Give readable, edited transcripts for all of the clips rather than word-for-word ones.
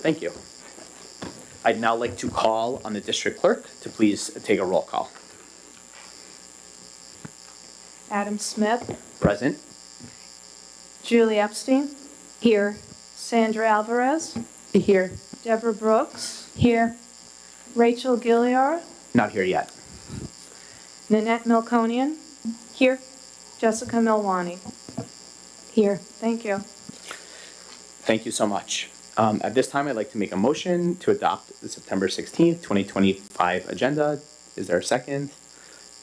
Thank you. I'd now like to call on the district clerk to please take a roll call. Adam Smith, Present. Julie Epstein, Here. Sandra Alvarez, Here. Deborah Brooks, Here. Rachel Gilliard, Not here yet. Nanette Milconian, Here. Jessica Milwani. Here. Thank you. Thank you so much. At this time, I'd like to make a motion to adopt the September 16th, 2025 agenda. Is there a second?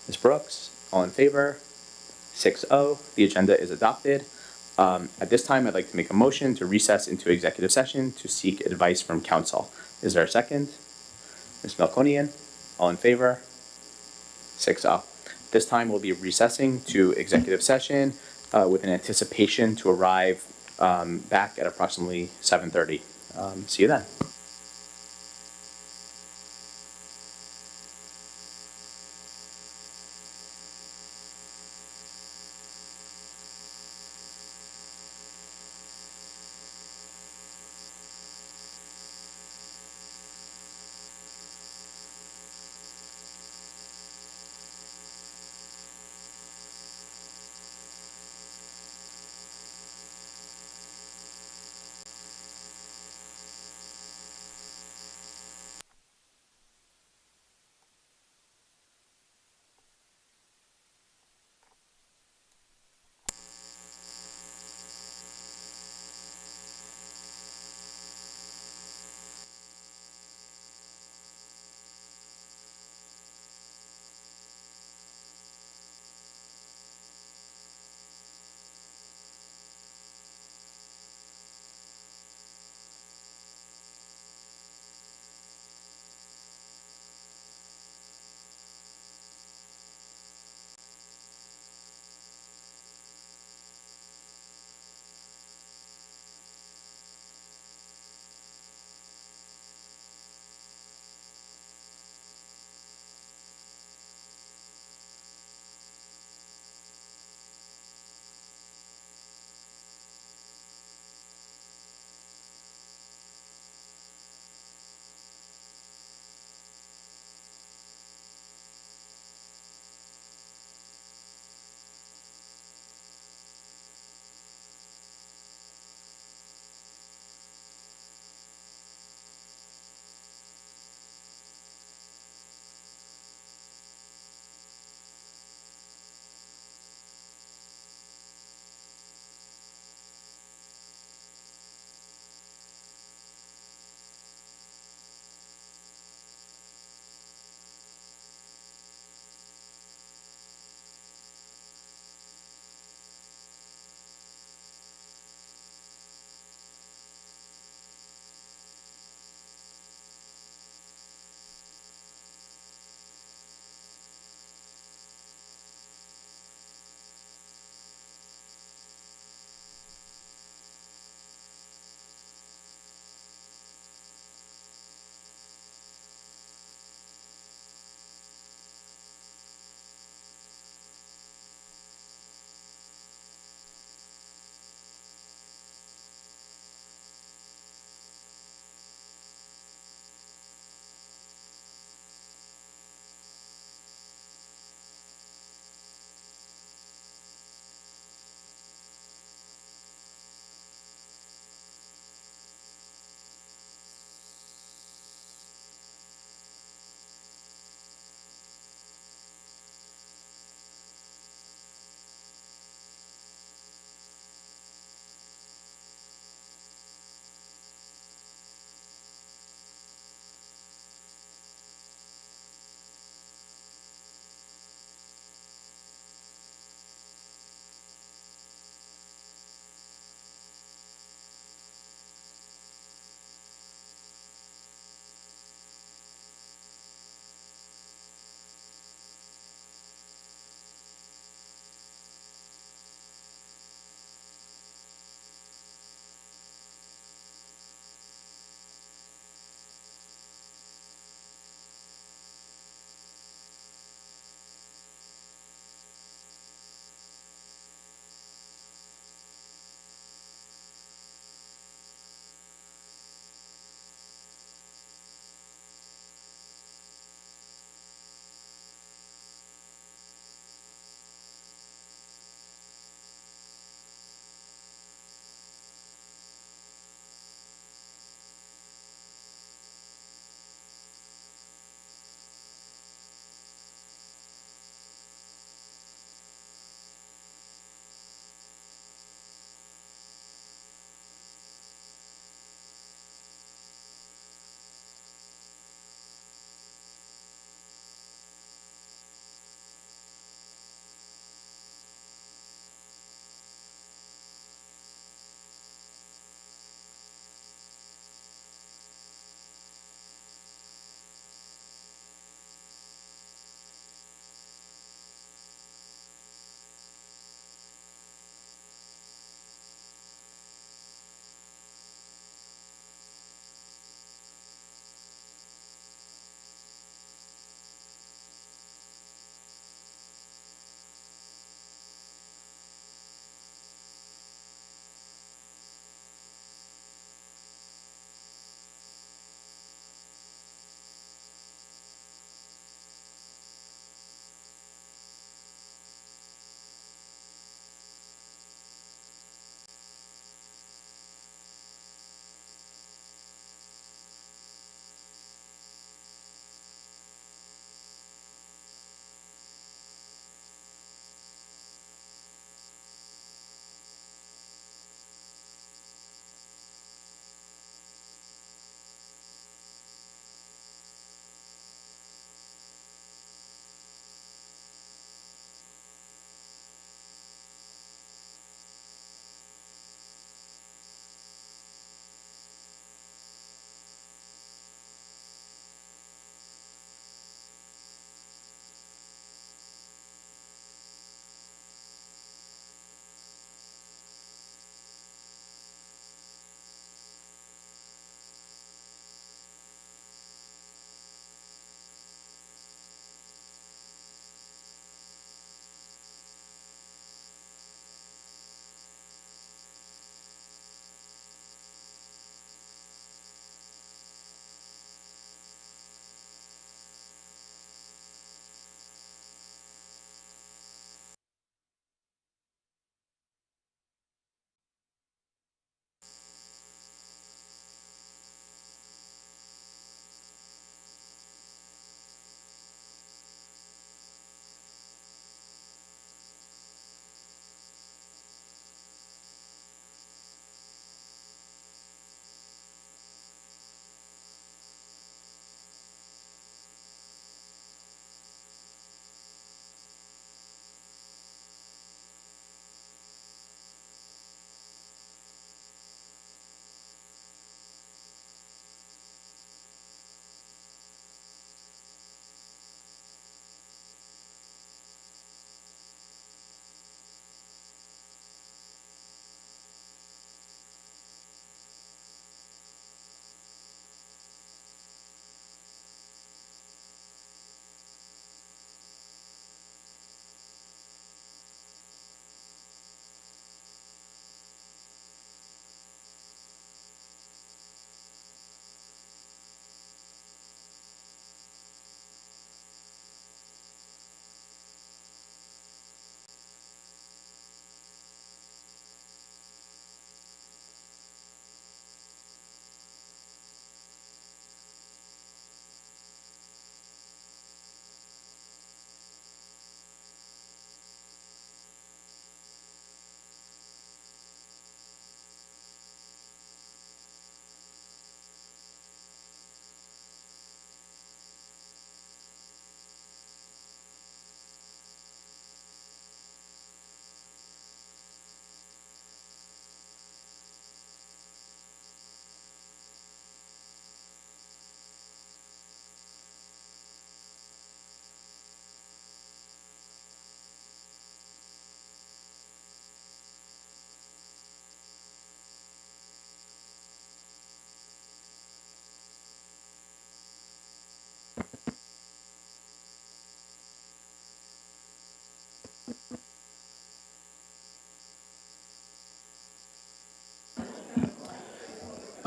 Ms. Brooks, all in favor? 6-0. The agenda is adopted. At this time, I'd like to make a motion to recess into executive session to seek advice from counsel. Is there a second? Ms. Melkonian, all in favor? 6-0. This time, we'll be recessing to executive session with an anticipation to arrive back at approximately 7:30. See you then.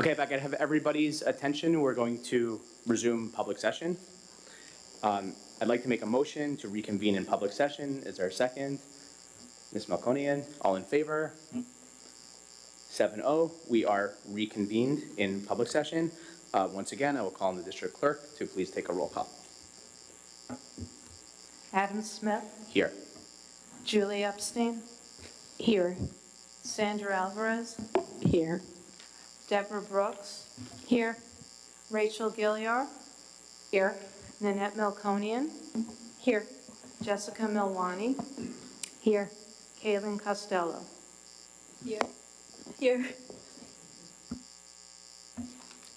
Okay, if I could have everybody's attention, we're going to resume public session. I'd like to make a motion to reconvene in public session. Is there a second? Ms. Melkonian, all in favor? 7-0, we are reconvened in public session. Once again, I will call on the district clerk to please take a roll call. Adam Smith, Here. Julie Epstein, Here. Sandra Alvarez, Here. Deborah Brooks, Here. Rachel Gilliar, Here. Nanette Melkonian, Here. Jessica Milwani, Here. Kaylin Costello. Here. Here.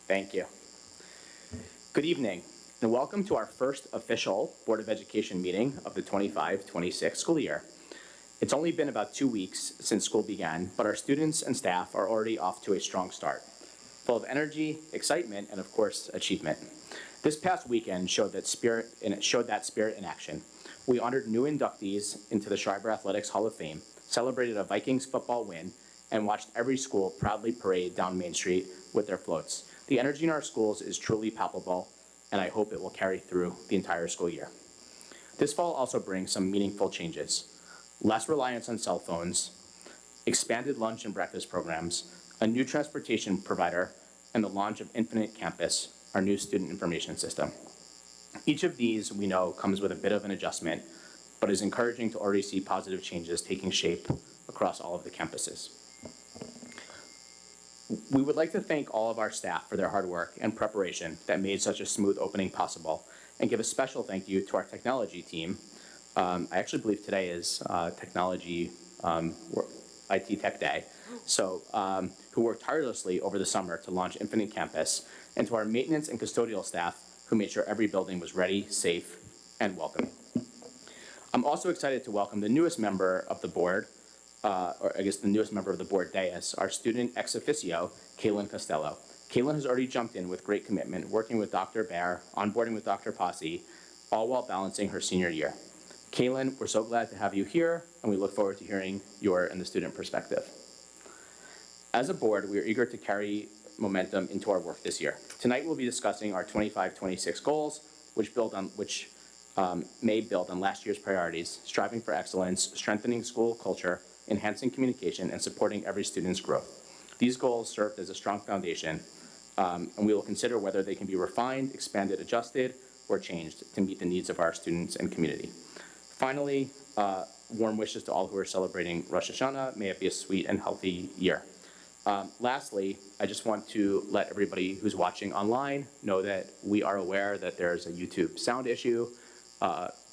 Thank you. Good evening, and welcome to our first official Board of Education meeting of the 25-26 school year. It's only been about 2 weeks since school began, but our students and staff are already off to a strong start, full of energy, excitement, and of course, achievement. This past weekend showed that spirit in action. We honored new inductees into the Schreiber Athletics Hall of Fame, celebrated a Vikings football win, and watched every school proudly parade down Main Street with their floats. The energy in our schools is truly palpable, and I hope it will carry through the entire school year. This fall also brings some meaningful changes. Less reliance on cell phones, expanded lunch and breakfast programs, a new transportation provider, and the launch of Infinite Campus, our new student information system. Each of these, we know, comes with a bit of an adjustment, but is encouraging to already see positive changes taking shape across all of the campuses. We would like to thank all of our staff for their hard work and preparation that made such a smooth opening possible, and give a special thank you to our technology team. I actually believe today is IT Tech Day, who worked tirelessly over the summer to launch Infinite Campus, and to our maintenance and custodial staff who made sure every building was ready, safe, and welcoming. I'm also excited to welcome the newest member of the board, the newest member of the board dais, our student ex officio, Kaylin Costello. Kaylin has already jumped in with great commitment, working with Dr. Bear, onboarding with Dr. Posse, all while balancing her senior year. Kaylin, we're so glad to have you here, and we look forward to hearing your and the student perspective. As a board, we are eager to carry momentum into our work this year. Tonight, we'll be discussing our 25-26 goals, which may build on last year's priorities, striving for excellence, strengthening school culture, enhancing communication, and supporting every student's growth. These goals served as a strong foundation, and we will consider whether they can be refined, expanded, adjusted, or changed to meet the needs of our students and community. Finally, warm wishes to all who are celebrating Rosh Hashanah. May it be a sweet and healthy year. Lastly, I just want to let everybody who's watching online know that we are aware that there's a YouTube sound issue.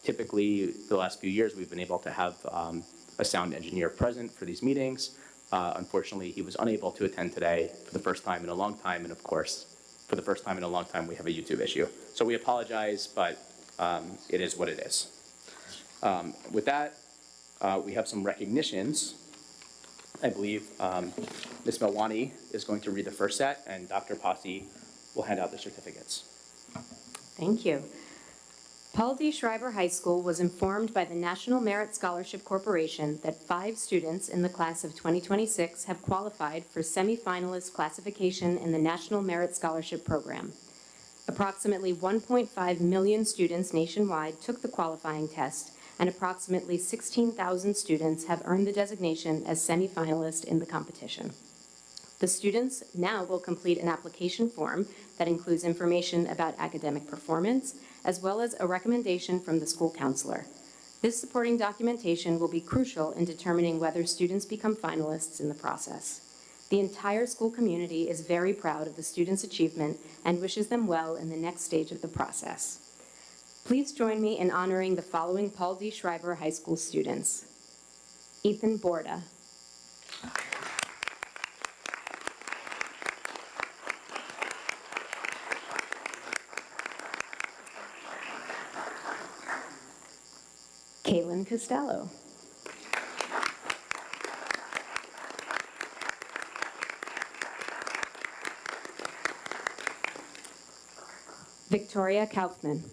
Typically, the last few years, we've been able to have a sound engineer present for these meetings. Unfortunately, he was unable to attend today for the first time in a long time, and of course, for the first time in a long time, we have a YouTube issue. So we apologize, but it is what it is. With that, we have some recognitions. I believe Ms. Milwani is going to read the first set, and Dr. Posse will hand out the certificates. Thank you. Paul D. Schreiber High School was informed by the National Merit Scholarship Corporation that 5 students in the class of 2026 have qualified for semifinalist classification in the National Merit Scholarship Program. Approximately 1.5 million students nationwide took the qualifying test, and approximately 16,000 students have earned the designation as semifinalist in the competition. The students now will complete an application form that includes information about academic performance, as well as a recommendation from the school counselor. This supporting documentation will be crucial in determining whether students become finalists in the process. The entire school community is very proud of the students' achievement and wishes them well in the next stage of the process. Please join me in honoring the following Paul D. Schreiber High School students. Ethan Borda. Kaylin Costello. Victoria Kaufman.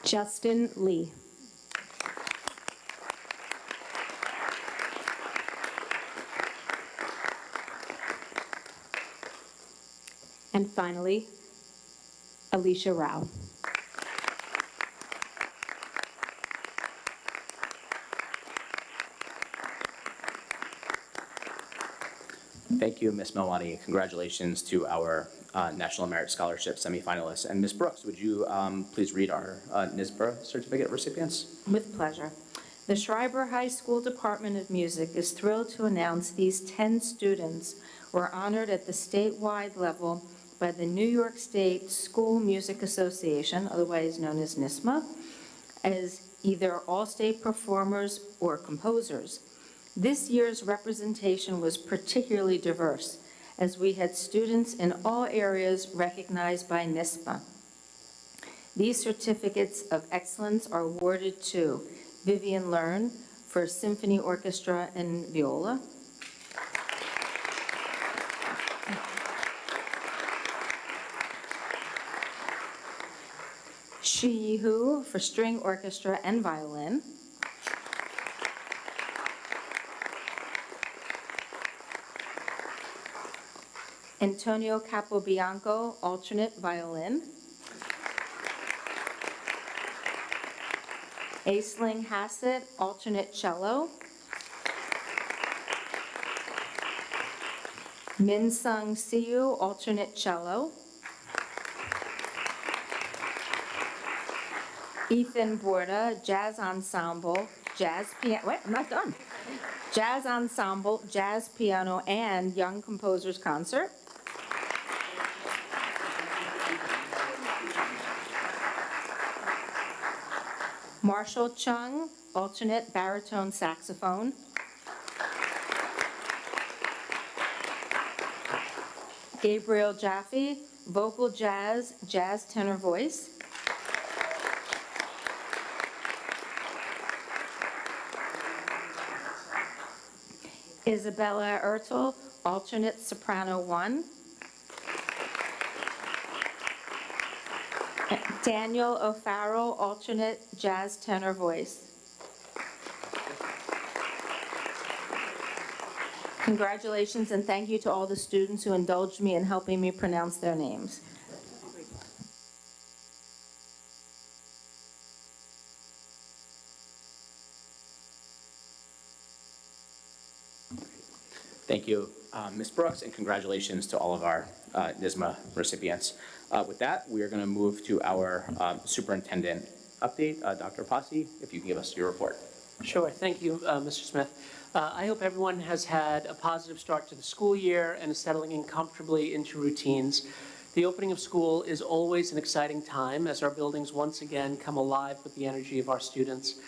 Justin Lee. And finally, Alicia Rao. Thank you, Ms. Melwani. Congratulations to our National Merit Scholarship semifinalists. And Ms. Brooks, would you please read our NSBRA certificate recipients? With pleasure. The Schreiber High School Department of Music is thrilled to announce these 10 students were honored at the statewide level by the New York State School Music Association, otherwise known as NISMA, as either all-state performers or composers. This year's representation was particularly diverse, as we had students in all areas recognized by NISMA. These certificates of excellence are awarded to Vivian Learn for symphony orchestra and viola, Shi Yi-Hu for string orchestra and violin, Antonio Capobianco, alternate violin, Aisling Hassett, alternate cello, Min Sung Siu, alternate cello, Ethan Borda, jazz ensemble, jazz piano, wait, I'm not done. Jazz ensemble, jazz piano, and young composers concert. Marshall Chung, alternate baritone saxophone. Gabriel Jaffe, vocal jazz, jazz tenor voice. Isabella Ertel, alternate soprano 1. Daniel O'Farrell, alternate jazz tenor voice. Congratulations and thank you to all the students who indulged me in helping me pronounce their names. Thank you, Ms. Brooks, and congratulations to all of our NSMA recipients. With that, we are going to move to our superintendent update. Dr. Posse, if you can give us your report. Sure. Thank you, Mr. Smith. I hope everyone has had a positive start to the school year and is settling in comfortably into routines. The opening of school is always an exciting time as our buildings once again come alive with the energy of our students.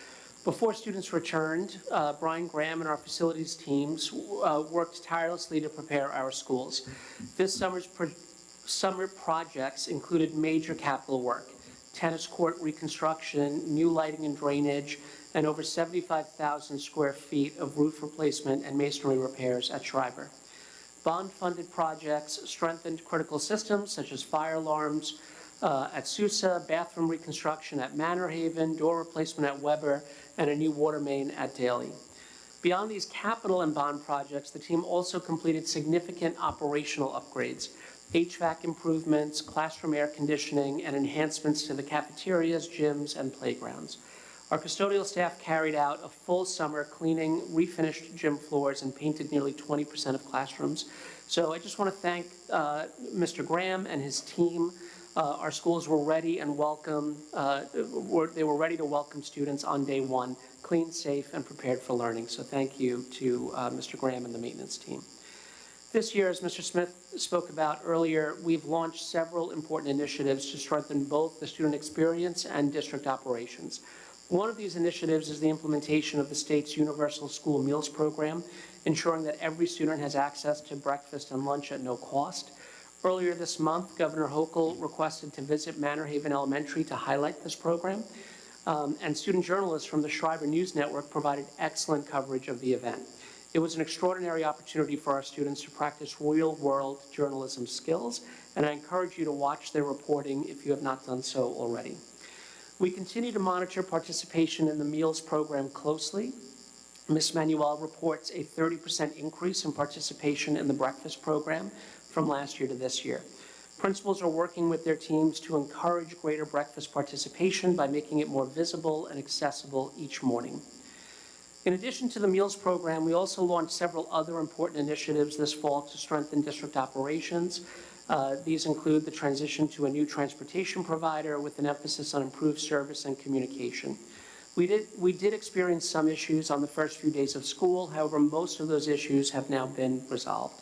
Before students returned, Brian Graham and our facilities teams worked tirelessly to prepare our schools. This summer's summer projects included major capital work, tennis court reconstruction, new lighting and drainage, and over 75,000 square feet of roof replacement and masonry repairs at Schreiber. Bond-funded projects strengthened critical systems such as fire alarms at Sousa, bathroom reconstruction at Manor Haven, door replacement at Weber, and a new water main at Daly. Beyond these capital and bond projects, the team also completed significant operational upgrades, HVAC improvements, classroom air conditioning, and enhancements to the cafeterias, gyms, and playgrounds. Our custodial staff carried out a full summer cleaning, refinished gym floors, and painted nearly 20% of classrooms. So I just want to thank Mr. Graham and his team. Our schools were ready and welcome. They were ready to welcome students on day one, clean, safe, and prepared for learning. So thank you to Mr. Graham and the maintenance team. This year, as Mr. Smith spoke about earlier, we've launched several important initiatives to strengthen both the student experience and district operations. One of these initiatives is the implementation of the state's Universal School Meals Program, ensuring that every student has access to breakfast and lunch at no cost. Earlier this month, Governor Hochul requested to visit Manor Haven Elementary to highlight this program, and student journalists from the Schreiber News Network provided excellent coverage of the event. It was an extraordinary opportunity for our students to practice real-world journalism skills, and I encourage you to watch their reporting if you have not done so already. We continue to monitor participation in the meals program closely. Ms. Manuel reports a 30% increase in participation in the breakfast program from last year to this year. Principals are working with their teams to encourage greater breakfast participation by making it more visible and accessible each morning. In addition to the meals program, we also launched several other important initiatives this fall to strengthen district operations. These include the transition to a new transportation provider with an emphasis on improved service and communication. We did experience some issues on the first few days of school. However, most of those issues have now been resolved.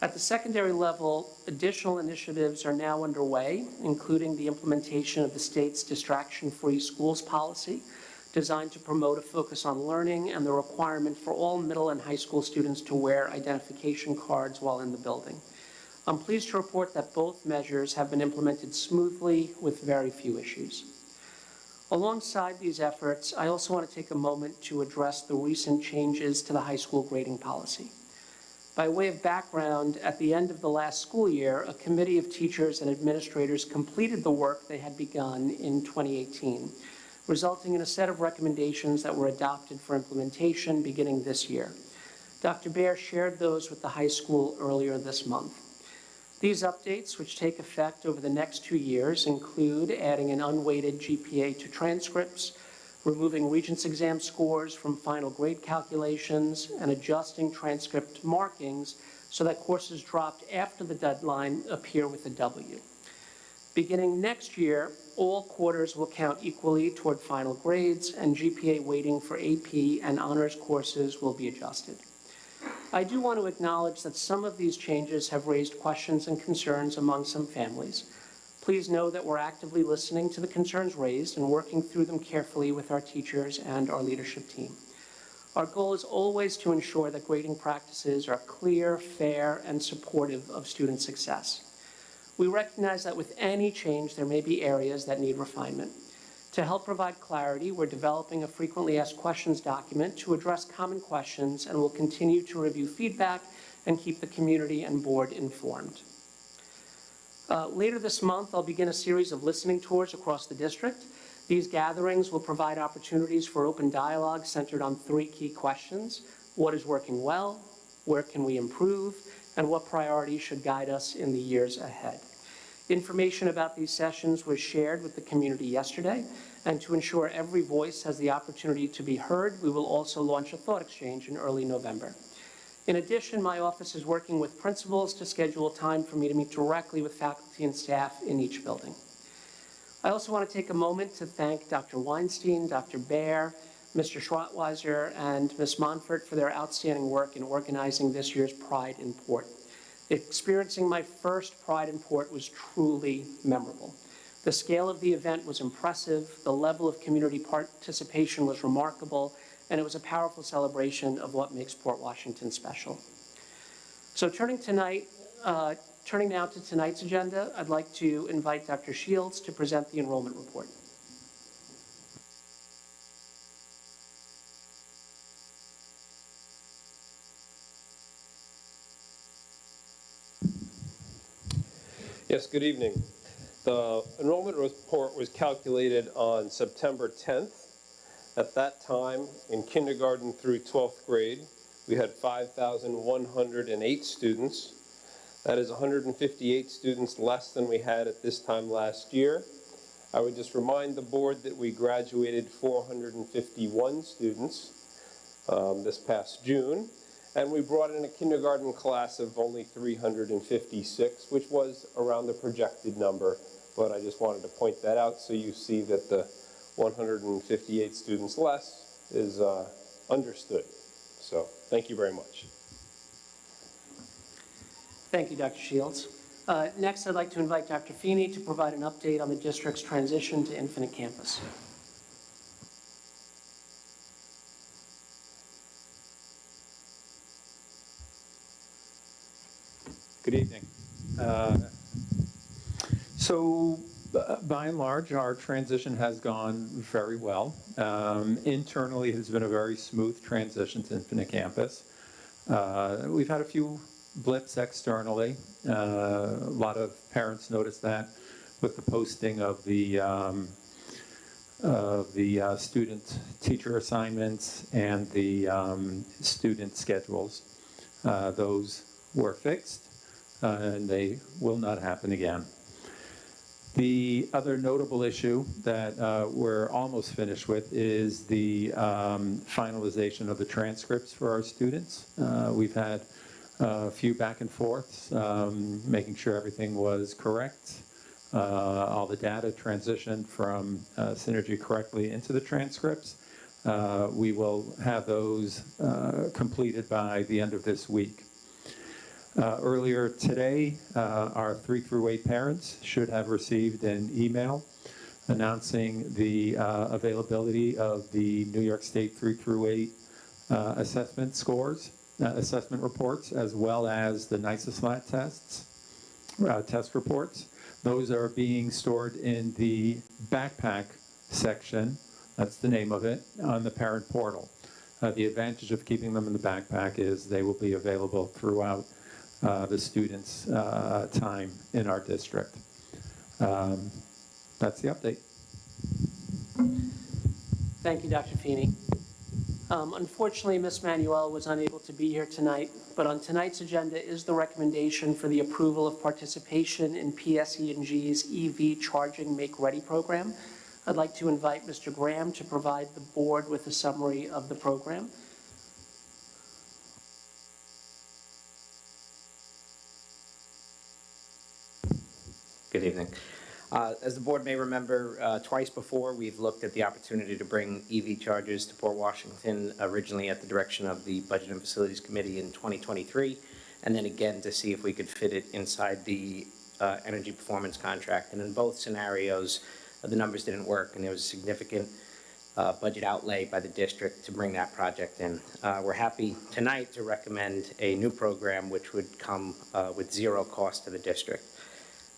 At the secondary level, additional initiatives are now underway, including the implementation of the state's distraction-free schools policy, designed to promote a focus on learning and the requirement for all middle and high school students to wear identification cards while in the building. I'm pleased to report that both measures have been implemented smoothly with very few issues. Alongside these efforts, I also want to take a moment to address the recent changes to the high school grading policy. By way of background, at the end of the last school year, a committee of teachers and administrators completed the work they had begun in 2018, resulting in a set of recommendations that were adopted for implementation beginning this year. Dr. Baer shared those with the high school earlier this month. These updates, which take effect over the next 2 years, include adding an unweighted GPA to transcripts, removing Regents exam scores from final grade calculations, and adjusting transcript markings so that courses dropped after the deadline appear with a W. Beginning next year, all quarters will count equally toward final grades, and GPA weighting for AP and honors courses will be adjusted. I do want to acknowledge that some of these changes have raised questions and concerns among some families. Please know that we're actively listening to the concerns raised and working through them carefully with our teachers and our leadership team. Our goal is always to ensure that grading practices are clear, fair, and supportive of student success. We recognize that with any change, there may be areas that need refinement. To help provide clarity, we're developing a frequently asked questions document to address common questions, and will continue to review feedback and keep the community and board informed. Later this month, I'll begin a series of listening tours across the district. These gatherings will provide opportunities for open dialogue centered on 3 key questions: what is working well, where can we improve, and what priorities should guide us in the years ahead. Information about these sessions was shared with the community yesterday, and to ensure every voice has the opportunity to be heard, we will also launch a thought exchange in early November. In addition, my office is working with principals to schedule time for me to meet directly with faculty and staff in each building. I also want to take a moment to thank Dr. Weinstein, Dr. Baer, Mr. Schrottweiser, and Ms. Monfort for their outstanding work in organizing this year's Pride in Port. Experiencing my first Pride in Port was truly memorable. The scale of the event was impressive, the level of community participation was remarkable, and it was a powerful celebration of what makes Port Washington special. So turning now to tonight's agenda, I'd like to invite Dr. Shields to present the enrollment report. Yes, good evening. The enrollment report was calculated on September 10th. At that time, in kindergarten through 12th grade, we had 5,108 students. That is 158 students less than we had at this time last year. I would just remind the board that we graduated 451 students this past June, and we brought in a kindergarten class of only 356, which was around the projected number, but I just wanted to point that out so you see that the 158 students less is understood. So thank you very much. Thank you, Dr. Shields. Next, I'd like to invite Dr. Feeney to provide an update on the district's transition to Infinite Campus. Good evening. By and large, our transition has gone very well. Internally, it has been a very smooth transition to Infinite Campus. We've had a few blips externally. A lot of parents noticed that with the posting of the student-teacher assignments and the student schedules. Those were fixed. and they will not happen again. The other notable issue that we're almost finished with is the finalization of the transcripts for our students. We've had a few back and forths, making sure everything was correct. All the data transitioned from Synergy correctly into the transcripts. We will have those completed by the end of this week. Earlier today, our 3 through 8 parents should have received an email announcing the availability of the New York State 3 through 8 assessment scores, assessment reports, as well as the NYSESLAT test reports. Those are being stored in the backpack section, that's the name of it, on the parent portal. The advantage of keeping them in the backpack is they will be available throughout the students' time in our district. That's the update. Thank you, Dr. Feeney. Unfortunately, Ms. Manuel was unable to be here tonight, but on tonight's agenda is the recommendation for the approval of participation in PSE&G's EV Charging Make Ready program. I'd like to invite Mr. Graham to provide the board with a summary of the program. Good evening. As the board may remember, twice before we've looked at the opportunity to bring EV chargers to Port Washington, originally at the direction of the Budget and Facilities Committee in 2023, and then again to see if we could fit it inside the energy performance contract. And in both scenarios, the numbers didn't work, and there was a significant budget outlay by the district to bring that project in. We're happy tonight to recommend a new program which would come with zero cost to the district.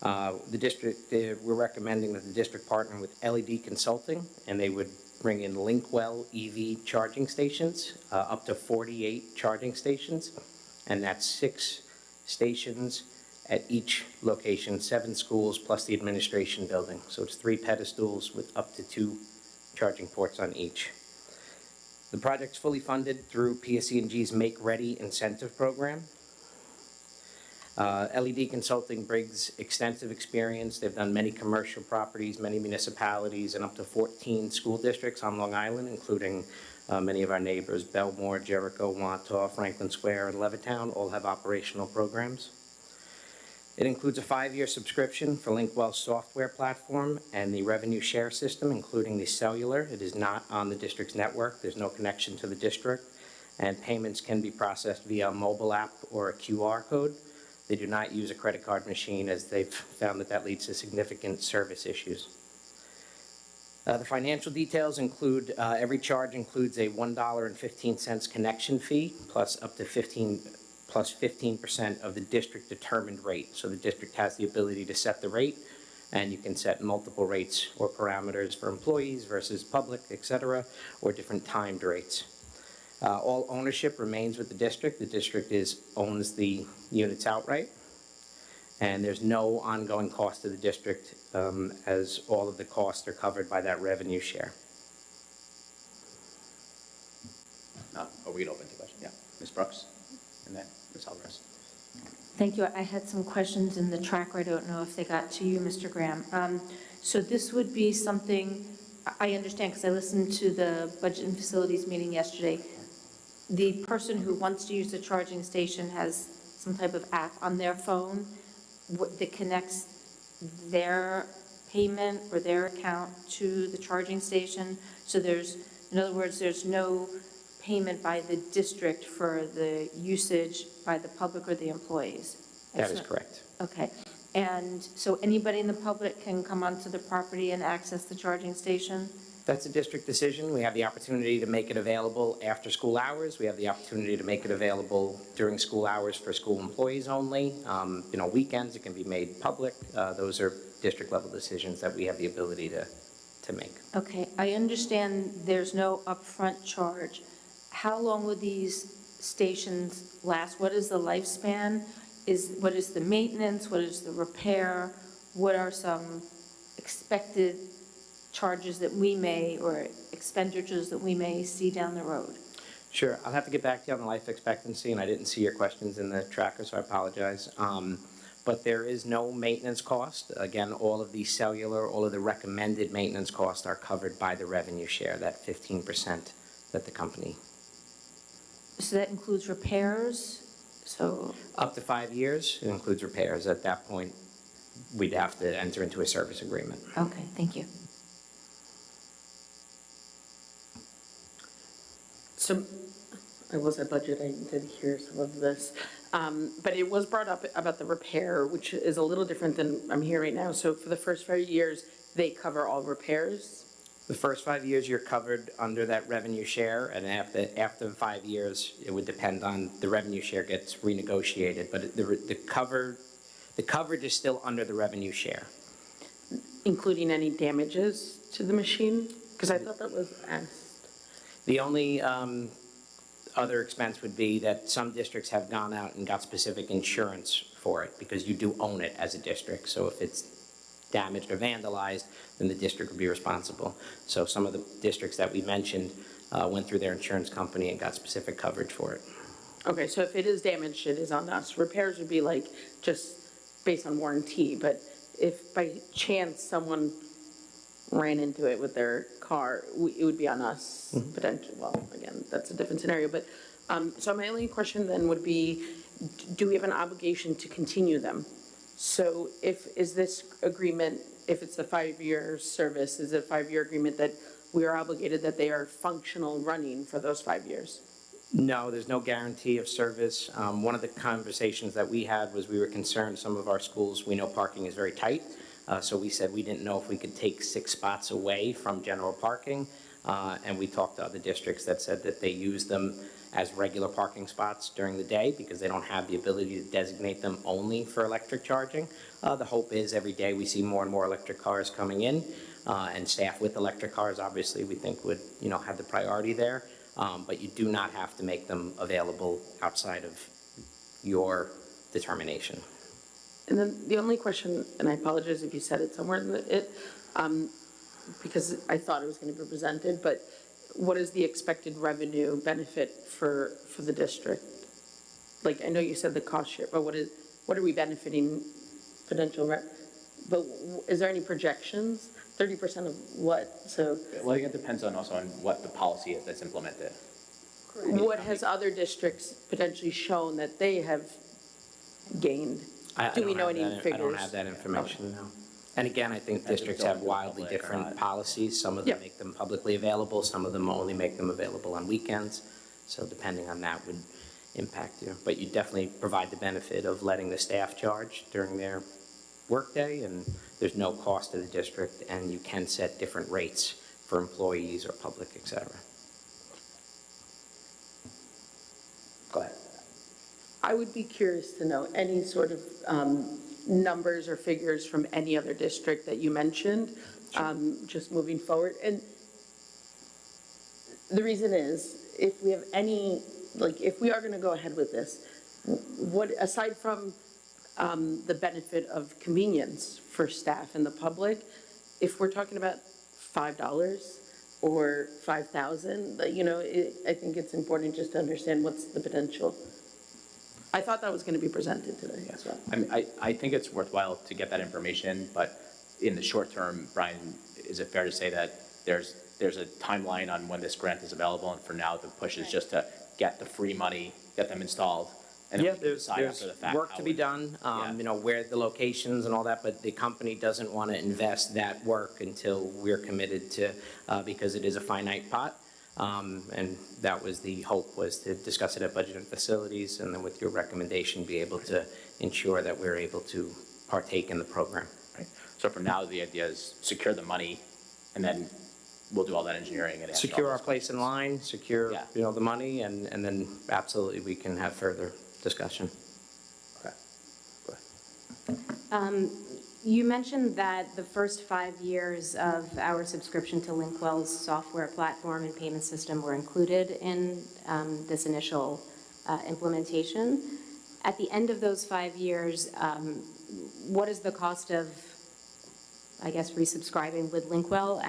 We're recommending that the district partner with LED Consulting, and they would bring in Linkwell EV charging stations, up to 48 charging stations, and that's 6 stations at each location, 7 schools plus the administration building. So it's 3 pedestals with up to 2 charging ports on each. The project's fully funded through PSE&G's Make Ready incentive program. LED Consulting brings extensive experience. They've done many commercial properties, many municipalities, and up to 14 school districts on Long Island, including many of our neighbors, Belmore, Jericho, Wantagh, Franklin Square, and Levittown, all have operational programs. It includes a 5-year subscription for Linkwell's software platform and the revenue share system, including the cellular. It is not on the district's network. There's no connection to the district, and payments can be processed via a mobile app or a QR code. They do not use a credit card machine, as they've found that leads to significant service issues. The financial details include, every charge includes a $1.15 connection fee, plus 15% of the district determined rate. So the district has the ability to set the rate, and you can set multiple rates or parameters for employees versus public, et cetera, or different timed rates. All ownership remains with the district. The district owns the units outright, and there's no ongoing cost to the district, as all of the costs are covered by that revenue share. Are we open to questions? Yeah. Ms. Brooks, and then Ms. Alvarez. Thank you. I had some questions in the tracker. I don't know if they got to you, Mr. Graham. So this would be something, I understand because I listened to the Budget and Facilities meeting yesterday. The person who wants to use the charging station has some type of app on their phone that connects their payment or their account to the charging station. So in other words, there's no payment by the district for the usage by the public or the employees. That is correct. Okay. And so anybody in the public can come onto the property and access the charging station? That's a district decision. We have the opportunity to make it available after school hours. We have the opportunity to make it available during school hours for school employees only. Weekends it can be made public. Those are district level decisions that we have the ability to make. Okay, I understand there's no upfront charge. How long will these stations last? What is the lifespan? What is the maintenance? What is the repair? What are some expected charges that we may, or expenditures that we may see down the road? Sure. I'll have to get back to you on the life expectancy, and I didn't see your questions in the tracker, so I apologize. but there is no maintenance cost. Again, all of the cellular, all of the recommended maintenance costs are covered by the revenue share, that 15% that the company. So that includes repairs? So, Up to 5 years, it includes repairs. At that point, we'd have to enter into a service agreement. okay, thank you. So, I was at budget, I did hear some of this, but it was brought up about the repair, which is a little different than I'm hearing right now. So for the first 5 years, they cover all repairs? The first 5 years, you're covered under that revenue share, and after 5 years, it would depend on, the revenue share gets renegotiated, but the coverage is still under the revenue share. Including any damages to the machine? Because I thought that was asked. The only other expense would be that some districts have gone out and got specific insurance for it, because you do own it as a district. So if it's damaged or vandalized, then the district would be responsible. So some of the districts that we mentioned went through their insurance company and got specific coverage for it. Okay, so if it is damaged, it is on us. Repairs would be like just based on warranty, but if by chance someone ran into it with their car, it would be on us, potentially. Well, again, that's a different scenario, but, so my only question then would be, do we have an obligation to continue them? So is this agreement, if it's a 5-year service, is it a 5-year agreement that we are obligated that they are functional running for those 5 years? No, there's no guarantee of service. One of the conversations that we had was we were concerned some of our schools, we know parking is very tight. So we said we didn't know if we could take 6 spots away from general parking. And we talked to other districts that said that they use them as regular parking spots during the day because they don't have the ability to designate them only for electric charging. The hope is every day we see more and more electric cars coming in, and staff with electric cars obviously we think would, have the priority there. But you do not have to make them available outside of your determination. And then the only question, and I apologize if you said it somewhere in it, because I thought it was going to be presented, but what is the expected revenue benefit for the district? Like, I know you said the cost share, but what are we benefiting potential, but is there any projections? 30% of what? So Well, I think it depends also on what the policy is that's implemented. what has other districts potentially shown that they have gained? Do we know any figures? I don't have that information, no. And again, I think Depends if districts it's have open to the wildly public or different not. policies. Some of them Yep. make them publicly available, some of them only make them available on weekends. So depending on that would impact you. But you definitely provide the benefit of letting the staff charge during their workday, and there's no cost to the district, and you can set different rates for employees or public, et cetera. Go ahead. I would be curious to know any sort of numbers or figures from any other district that you mentioned, just moving forward. And the reason is, if we have any, like, if we are going to go ahead with this, what, aside from the benefit of convenience for staff and the public, if we're talking about $5 or $5,000, I think it's important just to understand what's the potential. I thought that was going to be presented today as well. I mean, I think it's worthwhile to get that information, but in the short term, Brian, is it fair to say that there's a timeline on when this grant is available, and for now, the push is just to get the free money, get them installed, and then Yeah, we can there's decide after the fact. work how to be it- done, Yeah. where the locations and all that, but the company doesn't want to invest that work until we're committed to, because it is a finite pot. And that was the hope, was to discuss it at Budget and Facilities, and then with your recommendation, be able to ensure that we're able to partake in the program. Right. So for now, the idea is secure the money, and then we'll do all that engineering and answer all Secure our those place in line, secure, Yeah. the money, and then absolutely we can have further discussion. Okay. Go ahead. You mentioned that the first 5 years of our subscription to Linkwell's software platform and payment system were included in this initial implementation. At the end of those 5 years, what is the cost of, I guess, resubscribing with Linkwell,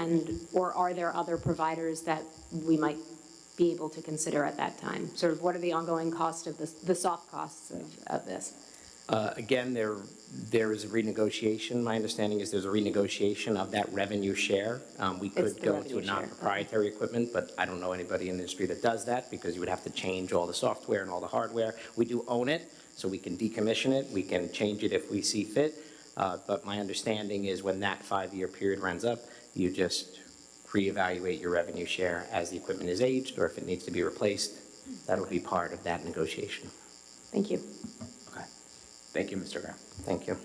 or are there other providers that we might be able to consider at that time? Sort of what are the ongoing costs of the soft costs of this? Again, there is a renegotiation. My understanding is there's a renegotiation of that revenue share. We It's could the go to revenue a share. non-proprietary equipment, but I don't know anybody in the industry that does that because you would have to change all the software and all the hardware. We do own it, so we can decommission it. We can change it if we see fit. But my understanding is when that 5-year period runs up, you just reevaluate your revenue share as the equipment is aged or if it needs to be replaced. That'll be part of that negotiation. Thank you. Okay. Thank you, Mr. Graham. Thank you.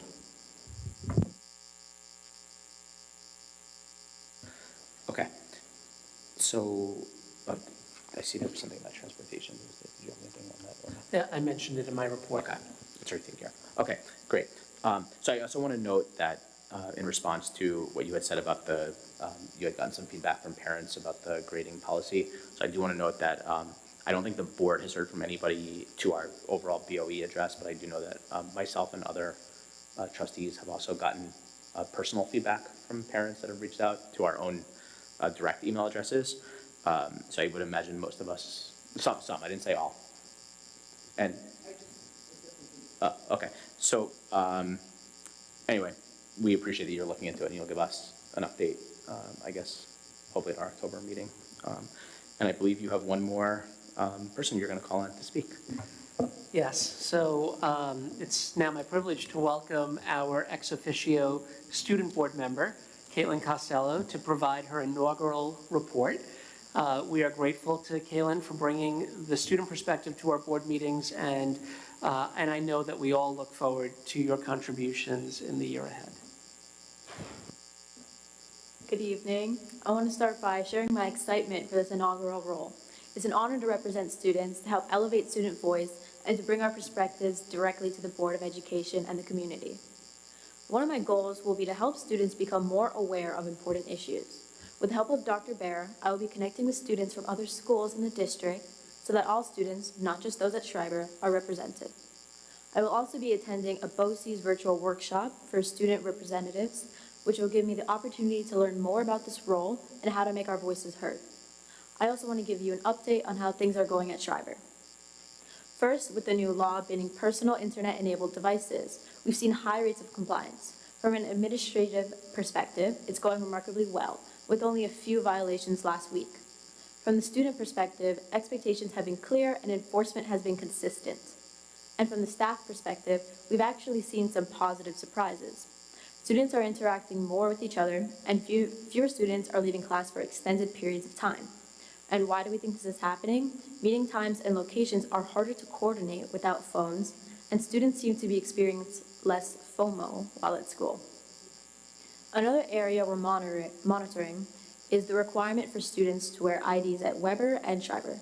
Okay. So, I see there was something about transportation. Did you have anything on that? Or no? Yeah, I mentioned it in my report. Okay, it's already taken care of. Okay, great. So I also want to note that in response to what you had said about you had gotten some feedback from parents about the grading policy. So I do want to note that I don't think the board has heard from anybody to our overall BOE address, but I do know that myself and other trustees have also gotten personal feedback from parents that have reached out to our own direct email addresses. So I would imagine most of us, some, I didn't say all. And, okay, so, anyway, we appreciate that you're looking into it and you'll give us an update, I guess, hopefully at our October meeting. And I believe you have one more person you're gonna call on to speak. Yes, so it's now my privilege to welcome our ex officio student board member, Caitlin Costello, to provide her inaugural report. We are grateful to Caitlin for bringing the student perspective to our board meetings, and I know that we all look forward to your contributions in the year ahead. Good evening. I want to start by sharing my excitement for this inaugural role. It's an honor to represent students, to help elevate student voice, and to bring our perspectives directly to the Board of Education and the community. One of my goals will be to help students become more aware of important issues. With the help of Dr. Bear, I will be connecting with students from other schools in the district so that all students, not just those at Schreiber, are represented. I will also be attending a BOCES virtual workshop for student representatives, which will give me the opportunity to learn more about this role and how to make our voices heard. I also want to give you an update on how things are going at Schreiber. First, with the new law banning personal internet-enabled devices, we've seen high rates of compliance. From an administrative perspective, it's going remarkably well, with only a few violations last week. From the student perspective, expectations have been clear and enforcement has been consistent. And from the staff perspective, we've actually seen some positive surprises. Students are interacting more with each other, and fewer students are leaving class for extended periods of time. And why do we think this is happening? Meeting times and locations are harder to coordinate without phones, and students seem to be experiencing less FOMO while at school. Another area we're monitoring is the requirement for students to wear IDs at Weber and Schreiber.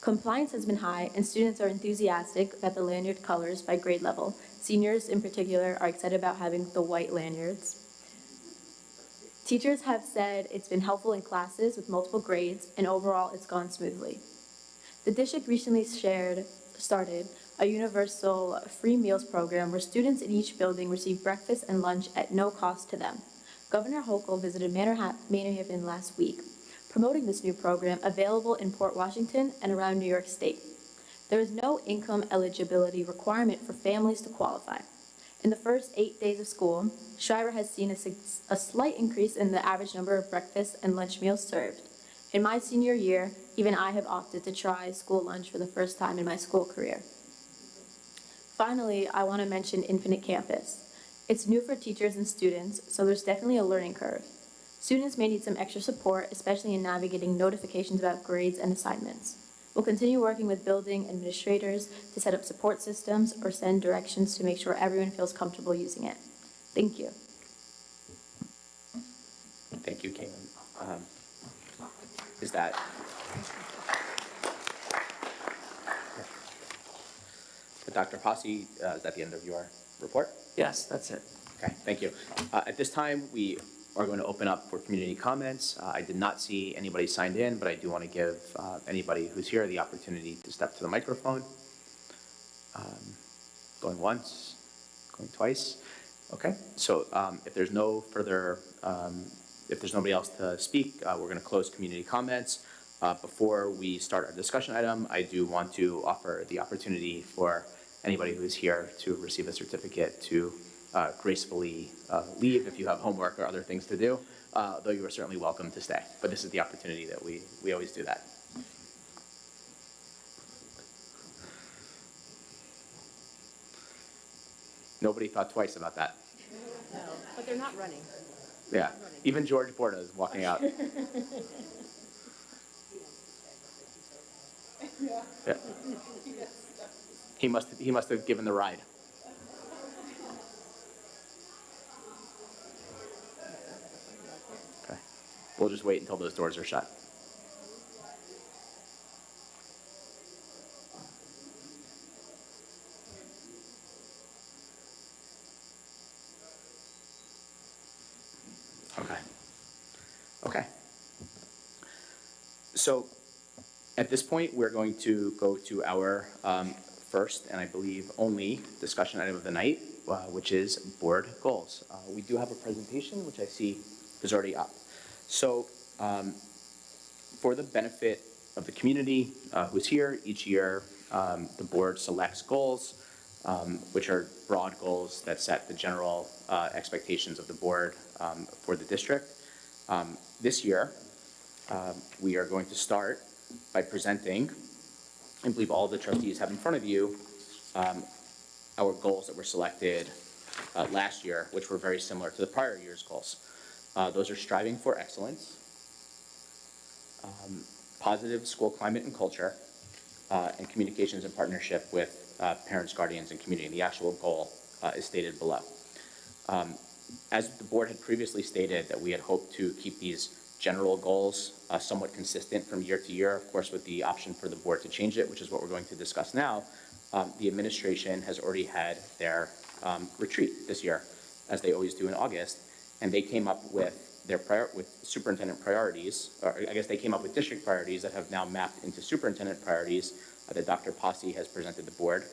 Compliance has been high, and students are enthusiastic about the lanyard colors by grade level. Seniors, in particular, are excited about having the white lanyards. Teachers have said it's been helpful in classes with multiple grades, and overall, it's gone smoothly. The district recently started a universal free meals program where students in each building receive breakfast and lunch at no cost to them. Governor Hochul visited Manor Haven last week, promoting this new program available in Port Washington and around New York State. There is no income eligibility requirement for families to qualify. In the first 8 days of school, Schreiber has seen a slight increase in the average number of breakfast and lunch meals served. In my senior year, even I have opted to try school lunch for the first time in my school career. Finally, I want to mention Infinite Campus. It's new for teachers and students, so there's definitely a learning curve. Students may need some extra support, especially in navigating notifications about grades and assignments. We'll continue working with building administrators to set up support systems or send directions to make sure everyone feels comfortable using it. Thank you. Thank you, Caitlin. Is that? Dr. Posse, is that the end of your report? Yes, that's it. Okay, thank you. At this time, we are going to open up for community comments. I did not see anybody signed in, but I do want to give anybody who's here the opportunity to step to the microphone. Going once, going twice. Okay, so if there's no further, if there's nobody else to speak, we're going to close community comments. Before we start our discussion item, I do want to offer the opportunity for anybody who is here to receive a certificate to gracefully leave if you have homework or other things to do, though you are certainly welcome to stay. But this is the opportunity that we always do that. Nobody thought twice about that. No, but they're not running. Yeah, even George Borda is walking out. Yeah. He must have given the ride. Okay, we'll just wait until those doors are shut. Okay. Okay. So at this point, we're going to go to our first and I believe only discussion item of the night, which is board goals. We do have a presentation, which I see is already up. So for the benefit of the community who's here, each year the board selects goals, which are broad goals that set the general expectations of the board for the district. This year, we are going to start by presenting, I believe all the trustees have in front of you, our goals that were selected last year, which were very similar to the prior year's goals. Those are striving for excellence, positive school climate and culture, and communications and partnership with parents, guardians, and community. And the actual goal is stated below. As the board had previously stated that we had hoped to keep these general goals somewhat consistent from year to year, of course with the option for the board to change it, which is what we're going to discuss now. The administration has already had their retreat this year, as they always do in August, and they came up with with superintendent priorities, or I guess they came up with district priorities that have now mapped into superintendent priorities that Dr. Posse has presented the board,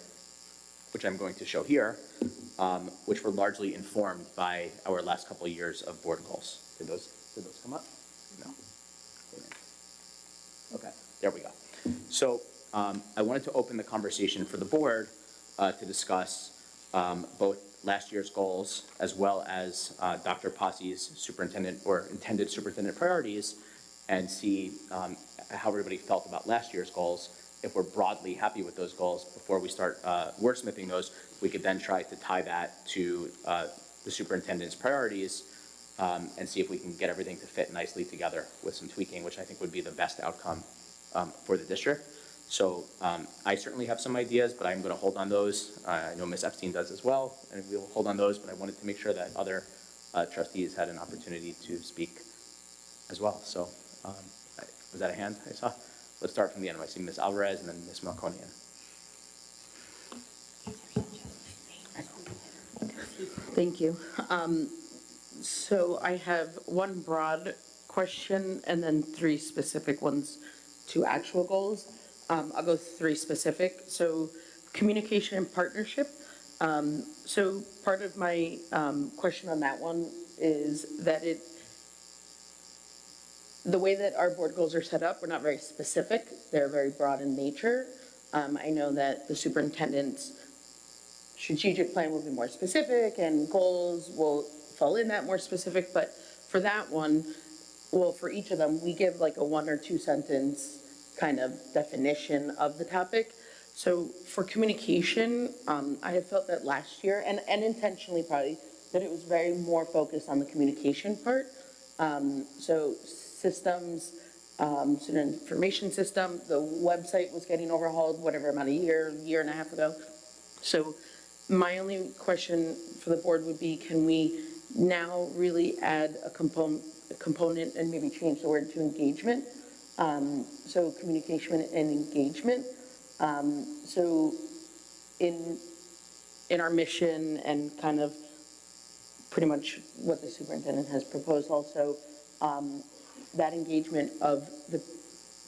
which I'm going to show here, which were largely informed by our last couple of years of board goals. Did those come up? No. Okay, there we go. So I wanted to open the conversation for the board to discuss both last year's goals as well as Dr. Posse's superintendent or intended superintendent priorities, and see how everybody felt about last year's goals. If we're broadly happy with those goals, before we start wordsmithing those, we could then try to tie that to the superintendent's priorities and see if we can get everything to fit nicely together with some tweaking, which I think would be the best outcome for the district. So I certainly have some ideas, but I'm going to hold on those. I know Ms. Epstein does as well, and we'll hold on those, but I wanted to make sure that other trustees had an opportunity to speak as well. So was that a hand I saw? Let's start from the end. I see Ms. Alvarez and then Ms. Melkonian. Thank you. So I have one broad question and then three specific ones to actual goals. I'll go three specific. So communication and partnership. So part of my question on that one is that the way that our board goals are set up, we're not very specific. They're very broad in nature. I know that the superintendent's strategic plan will be more specific and goals will fall in that more specific, but for that one, well, for each of them, we give like a 1 or 2 sentence kind of definition of the topic. So for communication, I have felt that last year, and intentionally probably, that it was very more focused on the communication part. So systems, student information system, the website was getting overhauled, whatever amount of year and a half ago. So my only question for the board would be, can we now really add a component and maybe change the word to engagement? So communication and engagement. So in our mission and kind of pretty much what the superintendent has proposed also, that engagement of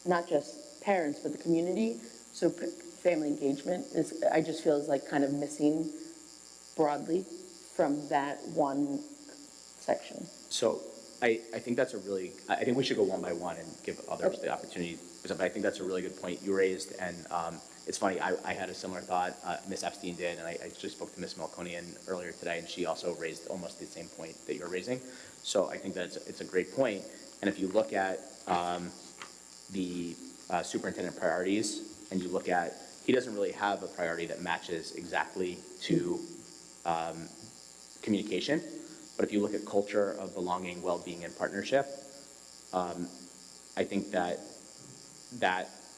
not just parents, but the community. So family engagement I just feel is like kind of missing broadly from that one section. So I think that's I think we should go one by one and give others the opportunity, but I think that's a really good point you raised, and It's funny, I had a similar thought, Ms. Epstein did, and I just spoke to Ms. Melkonian earlier today, and she also raised almost the same point that you're raising. So I think that it's a great point. And if you look at the superintendent priorities, and you look at, he doesn't really have a priority that matches exactly to communication. But if you look at culture of belonging, well-being, and partnership, I think that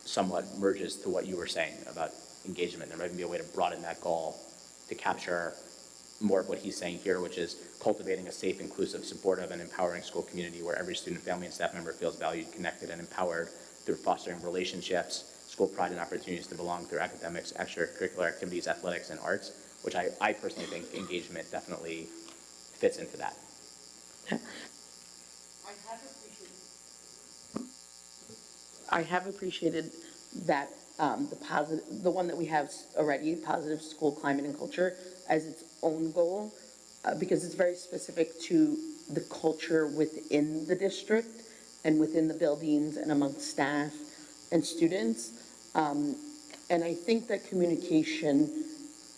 somewhat merges to what you were saying about engagement. There might be a way to broaden that goal to capture more of what he's saying here, which is cultivating a safe, inclusive, supportive, and empowering school community where every student, family, and staff member feels valued, connected, and empowered through fostering relationships, school pride, and opportunities to belong through academics, extracurricular activities, athletics, and arts, which I personally think engagement definitely fits into that. I have appreciated that, the one that we have already, positive school climate and culture, as its own goal, because it's very specific to the culture within the district and within the buildings and amongst staff and students. And I think that communication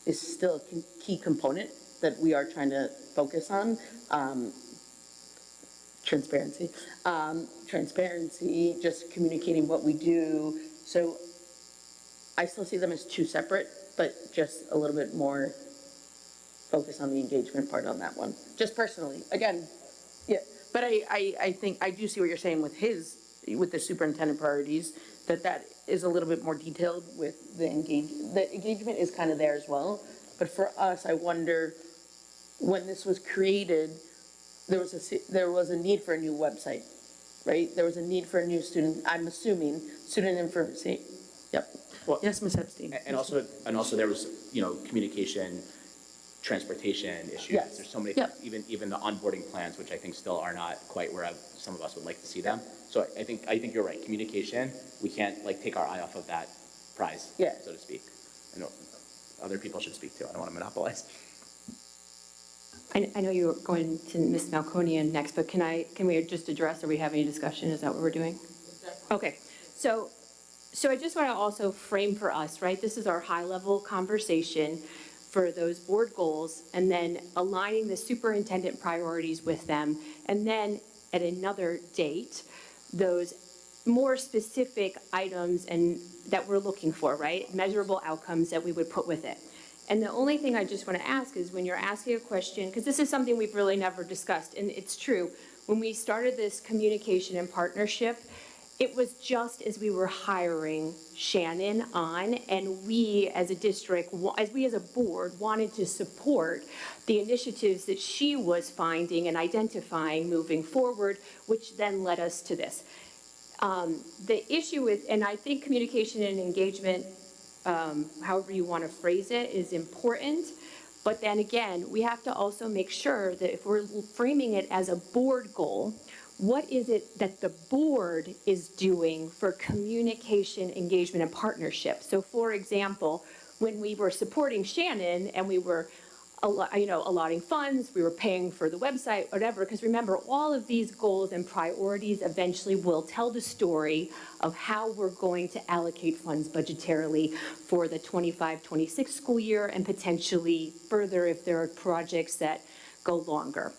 is still a key component that we are trying to focus on. Transparency, just communicating what we do. So I still see them as two separate, but just a little bit more focus on the engagement part on that one. Just personally, again, yeah. But I think, I do see what you're saying with the superintendent priorities, that is a little bit more detailed with the engagement is kind of there as well. But for us, I wonder, when this was created, there was a need for a new website, right? There was a need for a new I'm assuming, student information. Yep. Well, yes, Ms. Epstein. And also there was, communication, transportation issues. Yes. There's so many Yep. things, even the onboarding plans, which I think still are not quite where some of us would like to see them. So I think you're right. Communication, we can't take our eye off of that prize, Yeah. so to speak. I know other people should speak too. I don't want to monopolize. I know you're going to Ms. Malconian next, but can we just address, or we have any discussion? Is that what we're doing? Okay, so I just want to also frame for us, right? This is our high-level conversation for those board goals, and then aligning the superintendent priorities with them, and then at another date, those more specific items and that we're looking for, right? Measurable outcomes that we would put with it. And the only thing I just want to ask is, when you're asking a question, because this is something we've really never discussed, and it's true, when we started this communication and partnership, it was just as we were hiring Shannon on, and we as a district, we as a board, wanted to support the initiatives that she was finding and identifying moving forward, which then led us to this. The issue with, and I think communication and engagement, however you want to phrase it, is important. But then again, we have to also make sure that if we're framing it as a board goal, what is it that the board is doing for communication, engagement, and partnership? So for example, when we were supporting Shannon and we were allotting funds, we were paying for the website, whatever, because remember, all of these goals and priorities eventually will tell the story of how we're going to allocate funds budgetarily for the 25-26 school year, and potentially further if there are projects that go longer.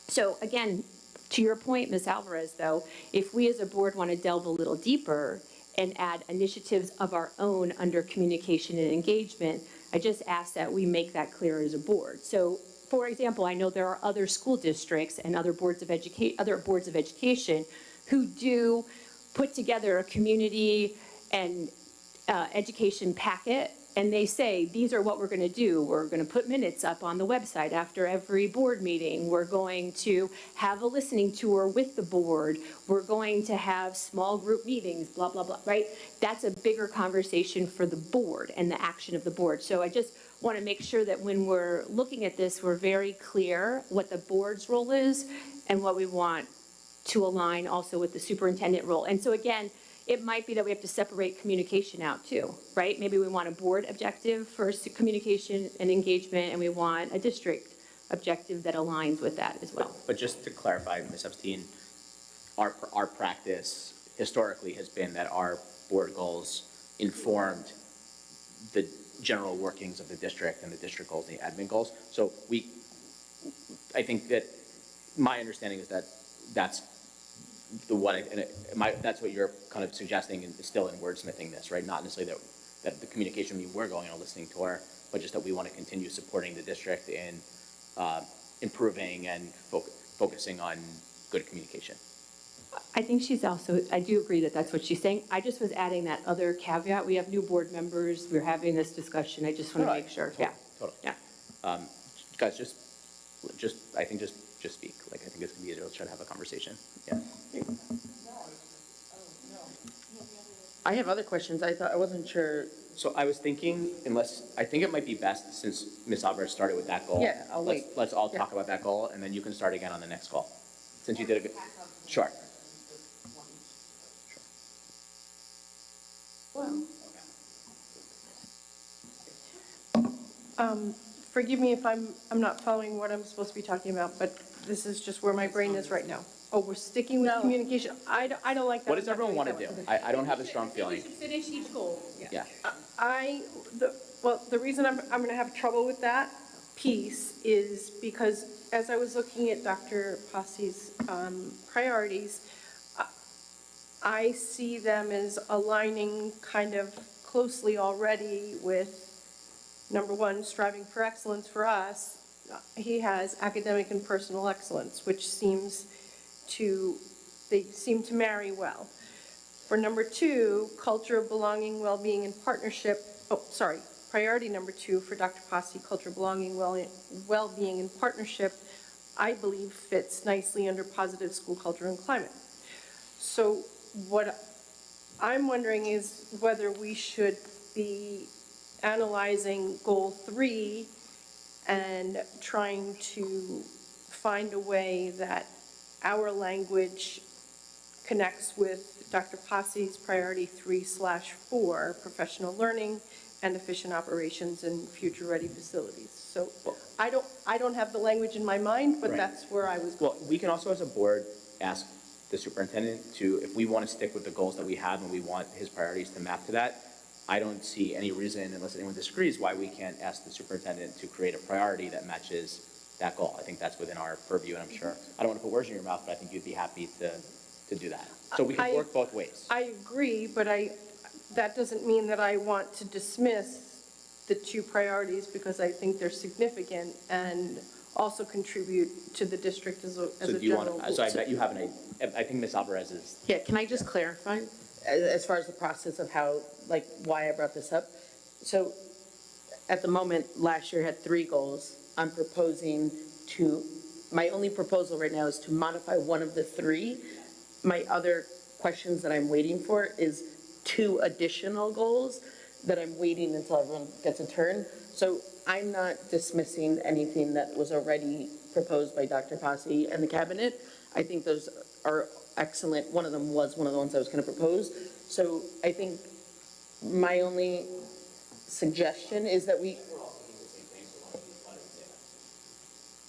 So again, to your point, Ms. Alvarez, though, if we as a board want to delve a little deeper and add initiatives of our own under communication and engagement, I just ask that we make that clear as a board. So, for example, I know there are other school districts and other boards of education who do put together a community and education packet, and they say, these are what we're going to do. We're going to put minutes up on the website after every board meeting. We're going to have a listening tour with the board. We're going to have small group meetings, blah, blah, blah, right? That's a bigger conversation for the board and the action of the board. So I just want to make sure that when we're looking at this, we're very clear what the board's role is and what we want to align also with the superintendent role. And so again, it might be that we have to separate communication out too, right? Maybe we want a board objective for communication and engagement, and we want a district objective that aligns with that as well. But just to clarify, Ms. Epstein, our practice historically has been that our board goals informed the general workings of the district and the district goals and the admin goals. So I think that my understanding is that that's that's what you're kind of suggesting and is still in wordsmithing this, right? Not necessarily that the communication mean we're going on a listening tour, but just that we want to continue supporting the district in improving and focusing on good communication. I think she's also, I do agree that that's what she's saying. I just was adding that other caveat. We have new board members. We're having this discussion. I just want to make sure. Yeah. Totally. Yeah. Guys, I think just speak. Like, I think it's gonna be, we'll try to have a conversation. Yeah. I have other questions. I wasn't sure. So I was thinking, I think it might be best, since Ms. Alvarez started with that goal. Yeah, I'll wait. Let's all Yeah. talk about that goal, and then you can start again on the next goal, since you did a good, sure. Forgive me if I'm not following what I'm supposed to be talking about, but this is just where my brain is right now. Oh, we're sticking with communication. I don't like that. What does everyone want to do? I don't have a strong feeling. Finish each goal. Yeah. The reason I'm going to have trouble with that piece is because as I was looking at Dr. Posse's priorities, I see them as aligning kind of closely already with, number one, striving for excellence for us. He has academic and personal excellence, which they seem to marry well. For number two, culture of belonging, well-being, and partnership, priority number two for Dr. Posse, culture of belonging, well-being, and partnership, I believe fits nicely under positive school culture and climate. So what I'm wondering is whether we should be analyzing goal 3 and trying to find a way that our language connects with Dr. Posse's priority 3/4, professional learning and efficient operations and future-ready facilities. So I don't have the language in my mind, but Right. that's where I was going. Well, we can also, as a board, ask the superintendent to, if we want to stick with the goals that we have and we want his priorities to map to that, I don't see any reason, unless anyone disagrees, why we can't ask the superintendent to create a priority that matches that goal. I think that's within our purview, and I'm sure, I don't want to put words in your mouth, but I think you'd be happy to do that. So we can work both ways. I agree, but that doesn't mean that I want to dismiss the two priorities because I think they're significant and also contribute to the district as a So do you general want rule. to, so I bet you have I think Ms. Alvarez is, Yeah, can I just clarify as far as the process of how, like, why I brought this up? So at the moment, last year had 3 goals. I'm proposing my only proposal right now is to modify one of the 3. My other questions that I'm waiting for is 2 additional goals that I'm waiting until everyone gets a turn. So I'm not dismissing anything that was already proposed by Dr. Posse and the cabinet. I think those are excellent. One of them was one of the ones I was going to propose. So I think my only suggestion is that we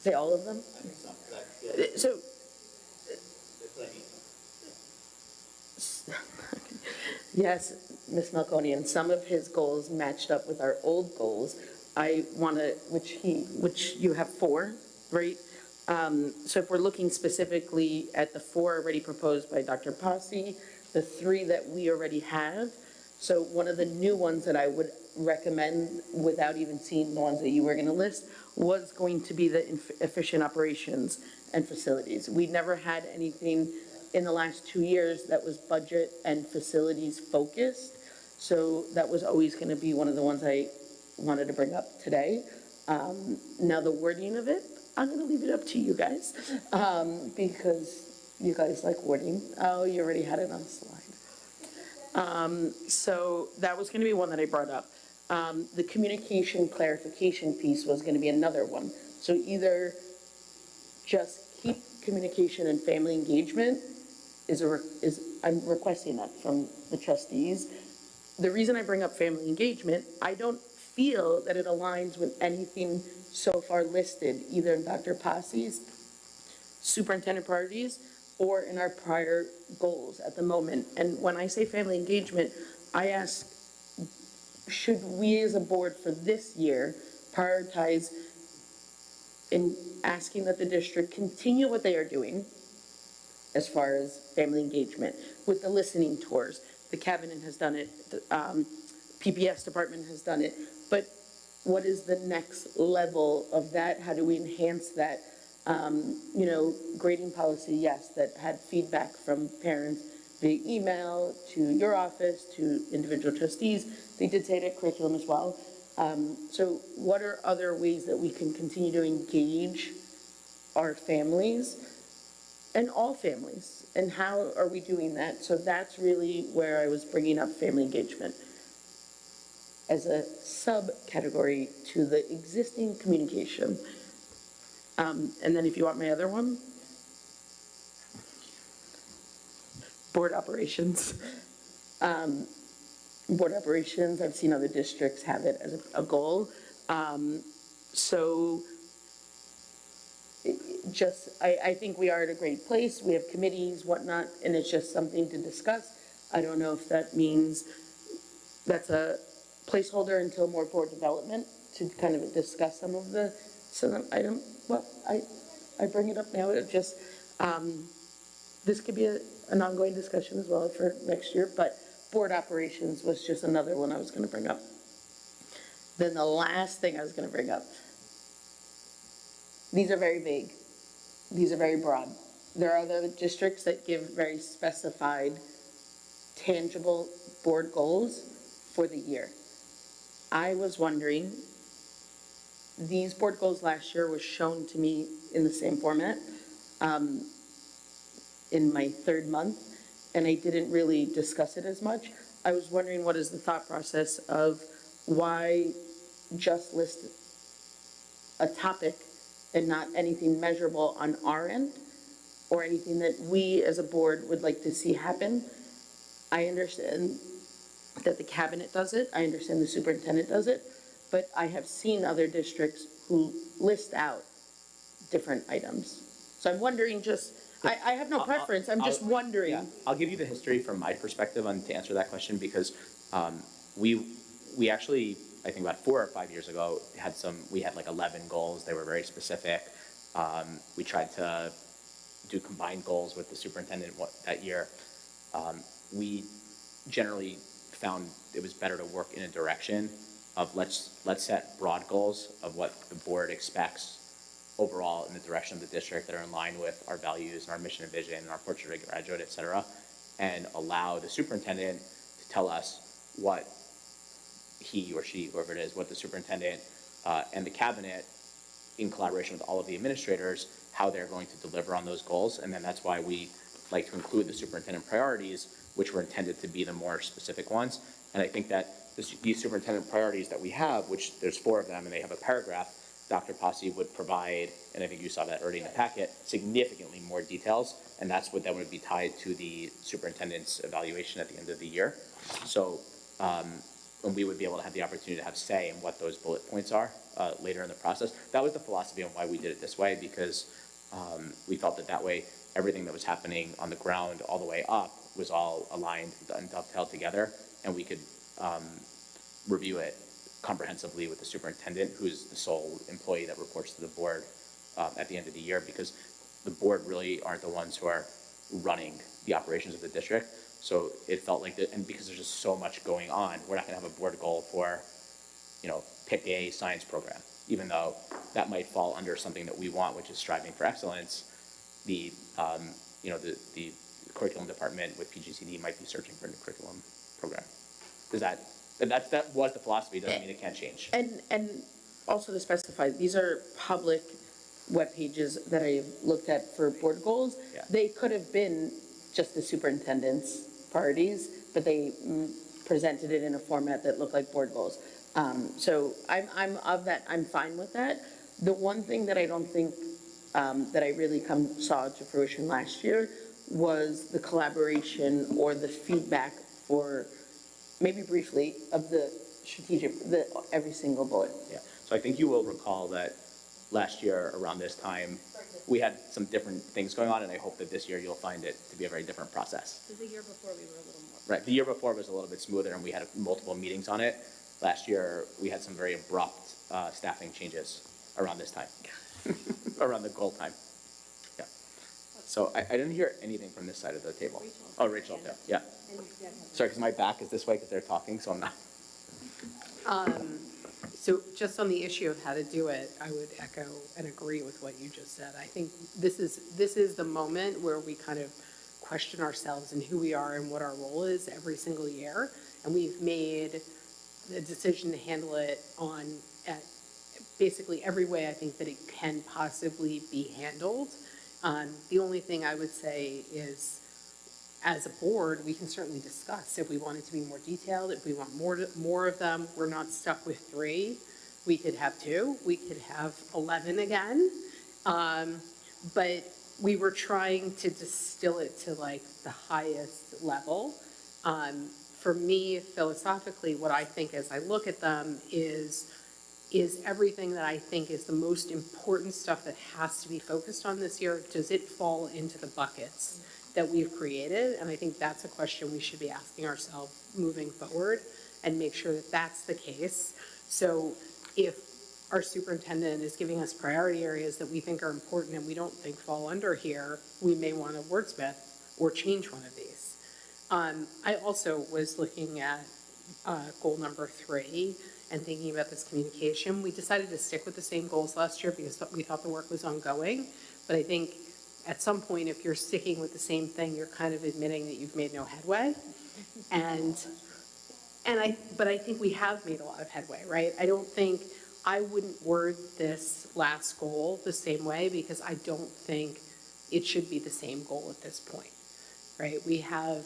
say all of them. So yes, Ms. Malconian, some of his goals matched up with our old goals. I want to, which you have 4, right? So if we're looking specifically at the 4 already proposed by Dr. Posse, the 3 that we already have, so one of the new ones that I would recommend, without even seeing the ones that you were going to list, was going to be the efficient operations and facilities. We never had anything in the last 2 years that was budget and facilities focused, so that was always going to be one of the ones I wanted to bring up today. Now the wording of it, I'm going to leave it up to you guys, because you guys like wording. Oh, you already had it on the slide. So that was going to be one that I brought up. The communication clarification piece was going to be another one. So either just keep communication and family engagement I'm requesting that from the trustees. The reason I bring up family engagement, I don't feel that it aligns with anything so far listed, either in Dr. Posse's superintendent priorities or in our prior goals at the moment. And when I say family engagement, I ask should we as a board for this year prioritize in asking that the district continue what they are doing as far as family engagement with the listening tours? The cabinet has done it, the PPS department has done it, but what is the next level of that? How do we enhance that? Grading policy, yes, that had feedback from parents via email to your office, to individual trustees. They did say that curriculum as well. So what are other ways that we can continue to engage our families and all families? And how are we doing that? So that's really where I was bringing up family engagement as a subcategory to the existing communication. And then if you want my other one, board operations. Board operations, I've seen other districts have it as a goal. I think we are at a great place. We have committees, whatnot, and it's just something to discuss. I don't know if that means that's a placeholder until more board development to kind of discuss some of the item. Well, I bring it up now. It just, this could be an ongoing discussion as well for next year, but board operations was just another one I was going to bring up. Then the last thing I was going to bring up, these are very vague. These are very broad. There are other districts that give very specified, tangible board goals for the year. I was wondering, these board goals last year were shown to me in the same format in my third month, and I didn't really discuss it as much. I was wondering, what is the thought process of why just list a topic and not anything measurable on our end or anything that we as a board would like to see happen? I understand that the cabinet does it. I understand the superintendent does it, but I have seen other districts who list out different items. So I'm wondering I have no preference. I'm just wondering. Yeah, I'll give you the history from my perspective to answer that question, because we actually, I think about 4 or 5 years ago, we had like 11 goals. They were very specific. We tried to do combined goals with the superintendent that year. We generally found it was better to work in a direction of let's set broad goals of what the board expects overall in the direction of the district that are in line with our values and our mission and vision and our portrait of a graduate, et cetera, and allow the superintendent to tell us what he or she, whoever it is, what the superintendent and the cabinet, in collaboration with all of the administrators, how they're going to deliver on those goals. And then that's why we like to include the superintendent priorities, which were intended to be the more specific ones. And I think that these superintendent priorities that we have, which there's 4 of them and they have a paragraph, Dr. Posse would provide, and I think you saw that already in the packet, significantly more details, and that's what then would be tied to the superintendent's evaluation at the end of the year. So, and we would be able to have the opportunity to have say in what those bullet points are later in the process. That was the philosophy on why we did it this way, because we felt that way everything that was happening on the ground all the way up was all aligned and dovetailed together, and we could review it comprehensively with the superintendent, who's the sole employee that reports to the board at the end of the year, because the board really aren't the ones who are running the operations of the district. So it felt like that, and because there's just so much going on, we're not gonna have a board goal for, pick a science program, even though that might fall under something that we want, which is striving for excellence. The curriculum department with PGCD might be searching for a new curriculum program. That was the philosophy, doesn't mean it can't change. And also to specify, these are public web pages that I've looked at for board goals. Yeah. They could have been just the superintendent's priorities, but they presented it in a format that looked like board goals. So I'm fine with that. The one thing that I don't think that I really saw to fruition last year was the collaboration or the feedback for, maybe briefly, of the every single bullet. Yeah, so I think you will recall that last year around this time, we had some different things going on, and I hope that this year you'll find it to be a very different process. The year before, we were a little more. Right, the year before was a little bit smoother, and we had multiple meetings on it. last year, we had some very abrupt staffing changes around this time, around the goal time. Yeah. So I didn't hear anything from this side of the table. Oh, Rachel, yeah. Sorry, because my back is this way because they're talking, so I'm not. So just on the issue of how to do it, I would echo and agree with what you just said. I think this is the moment where we kind of question ourselves and who we are and what our role is every single year. And we've made the decision to handle it on basically every way I think that it can possibly be handled. The only thing I would say is, as a board, we can certainly discuss if we want it to be more detailed, if we want more of them. We're not stuck with 3. We could have 2, we could have 11 again. But we were trying to distill it to like the highest level. For me, philosophically, what I think as I look at them is everything that I think is the most important stuff that has to be focused on this year, does it fall into the buckets that we've created? And I think that's a question we should be asking ourselves moving forward and make sure that that's the case. So if our superintendent is giving us priority areas that we think are important and we don't think fall under here, we may want to wordsmith or change one of these. I also was looking at goal number 3 and thinking about this communication. We decided to stick with the same goals last year because we thought the work was ongoing. But I think at some point, if you're sticking with the same thing, you're kind of admitting that you've made no headway. But I think we have made a lot of headway, right? I wouldn't word this last goal the same way because I don't think it should be the same goal at this point, right? We have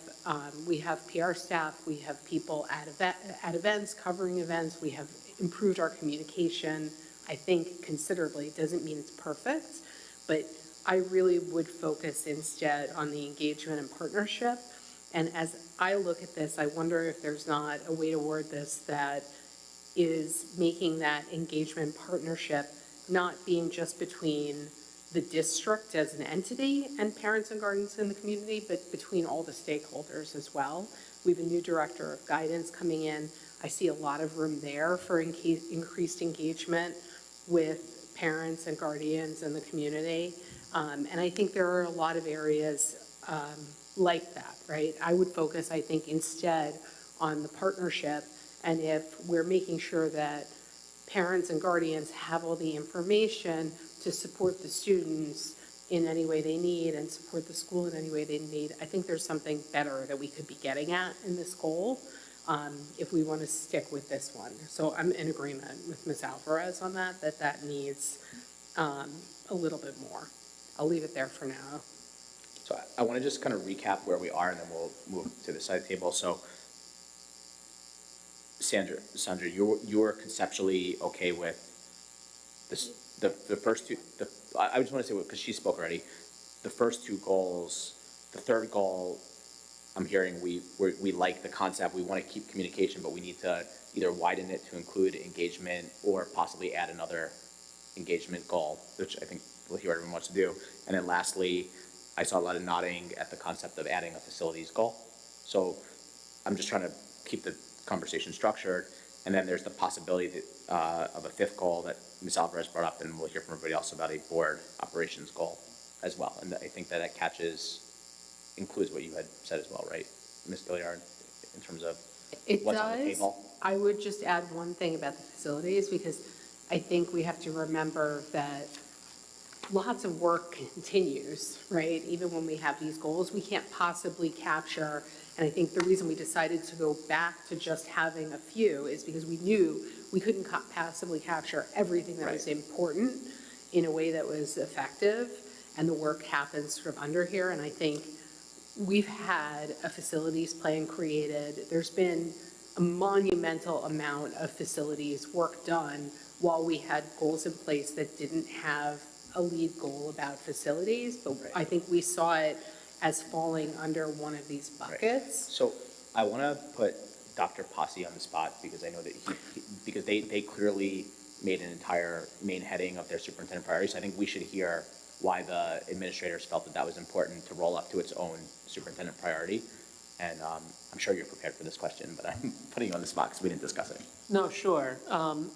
PR staff, we have people at events, covering events, we have improved our communication, I think considerably. It doesn't mean it's perfect, but I really would focus instead on the engagement and partnership. And as I look at this, I wonder if there's not a way to word this that is making that engagement partnership not being just between the district as an entity and parents and guardians in the community, but between all the stakeholders as well. We have a new director of guidance coming in. I see a lot of room there for increased engagement with parents and guardians in the community. And I think there are a lot of areas like that, right? I would focus, I think, instead on the partnership, and if we're making sure that parents and guardians have all the information to support the students in any way they need and support the school in any way they need, I think there's something better that we could be getting at in this goal if we want to stick with this one. So I'm in agreement with Ms. Alvarez on that needs a little bit more. I'll leave it there for now. So I want to just kind of recap where we are, and then we'll move to the side table. So Sandra, you're conceptually okay with this, the first 2, I just want to say, because she spoke already, the first 2 goals, the third goal, I'm hearing we like the concept, we want to keep communication, but we need to either widen it to include engagement or possibly add another engagement goal, which I think we'll hear what everyone wants to do. And then lastly, I saw a lot of nodding at the concept of adding a facilities goal. So I'm just trying to keep the conversation structured. And then there's the possibility that, of a 5th goal that Ms. Alvarez brought up, and we'll hear from everybody else about a board operations goal as well. And I think that includes what you had said as well, right, Ms. Gilliard, in terms of what's on the table? I would just add one thing about the facilities, because I think we have to remember that lots of work continues, right? Even when we have these goals, we can't possibly capture, and I think the reason we decided to go back to just having a few is because we knew we couldn't possibly capture everything that was important in a way that was effective, and the work happens sort of under here. And I think we've had a facilities plan created. There's been a monumental amount of facilities work done while we had goals in place that didn't have a lead goal about facilities, but I think we saw it as falling under one of these buckets. Right. So I want to put Dr. Posse on the spot, because I know that because they clearly made an entire main heading of their superintendent priorities. I think we should hear why the administrators felt that was important to roll up to its own superintendent priority. And I'm sure you're prepared for this question, but I'm putting you on the spot because we didn't discuss it. No, sure.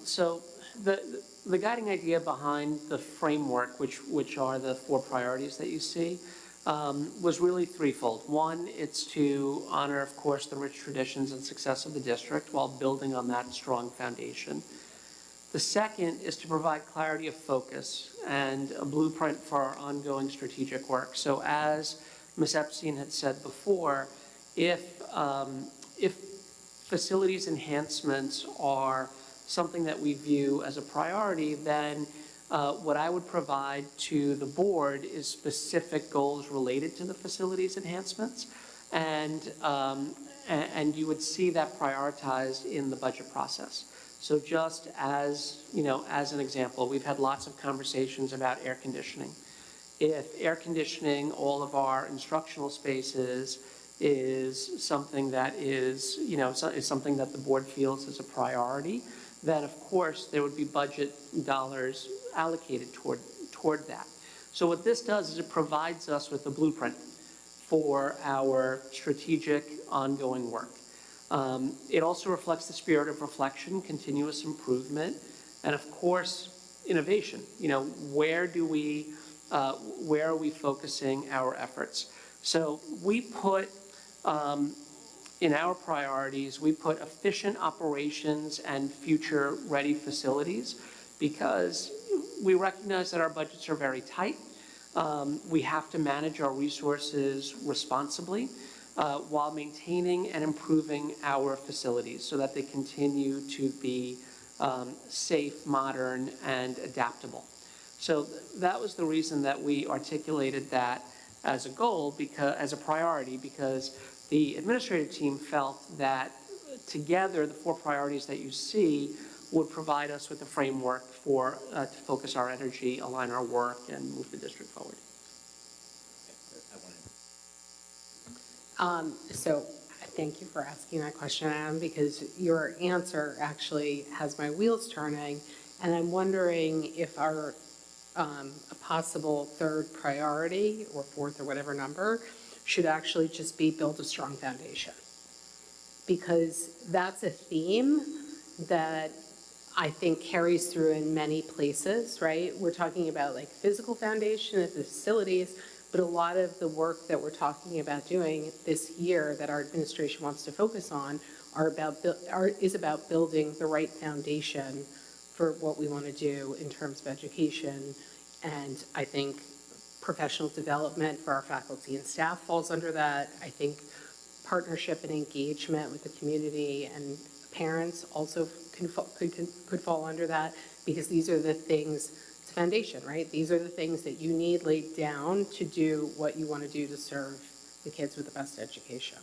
So the guiding idea behind the framework, which are the 4 priorities that you see, was really threefold. One, it's to honor, of course, the rich traditions and success of the district while building on that strong foundation. The second is to provide clarity of focus and a blueprint for our ongoing strategic work. So as Ms. Epstein had said before, if facilities enhancements are something that we view as a priority, then what I would provide to the board is specific goals related to the facilities enhancements. And you would see that prioritized in the budget process. So just as, as an example, we've had lots of conversations about air conditioning. If air conditioning all of our instructional spaces is something that is something that the board feels is a priority, then of course there would be budget dollars allocated toward that. So what this does is it provides us with a blueprint for our strategic ongoing work. It also reflects the spirit of reflection, continuous improvement, and of course, innovation. Where are we focusing our efforts? So we put, in our priorities, we put efficient operations and future-ready facilities because we recognize that our budgets are very tight. We have to manage our resources responsibly while maintaining and improving our facilities so that they continue to be safe, modern, and adaptable. So that was the reason that we articulated that as a goal, as a priority, because the administrative team felt that together the 4 priorities that you see would provide us with a framework for to focus our energy, align our work, and move the district forward. So thank you for asking that question, Adam, because your answer actually has my wheels turning, and I'm wondering if our a possible 3rd priority or 4th or whatever number should actually just be build a strong foundation. Because that's a theme that I think carries through in many places, right? We're talking about like physical foundation at the facilities, but a lot of the work that we're talking about doing this year that our administration wants to focus on is about building the right foundation for what we want to do in terms of education. And I think professional development for our faculty and staff falls under that. I think partnership and engagement with the community and parents also could fall under that, because these are the things, it's a foundation, right? These are the things that you need laid down to do what you want to do to serve the kids with the best education.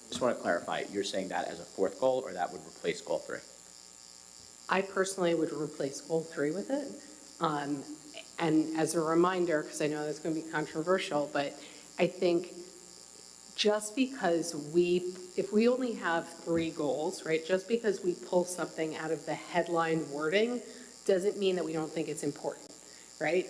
Just want to clarify, you're saying that as a 4th goal, or that would replace goal 3? I personally would replace goal 3 with it. And as a reminder, because I know that's going to be controversial, but I think just because if we only have 3 goals, right, just because we pull something out of the headline wording doesn't mean that we don't think it's important, right?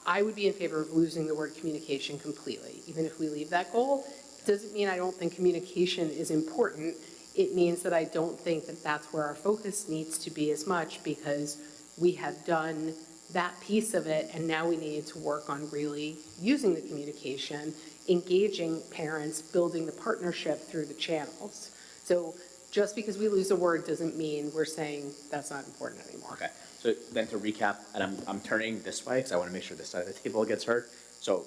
I would be in favor of losing the word communication completely, even if we leave that goal. It doesn't mean I don't think communication is important. It means that I don't think that that's where our focus needs to be as much, because we have done that piece of it, and now we need to work on really using the communication, engaging parents, building the partnership through the channels. So just because we lose a word doesn't mean we're saying that's not important anymore. Okay, so then to recap, and I'm turning this way because I want to make sure this side of the table gets heard. So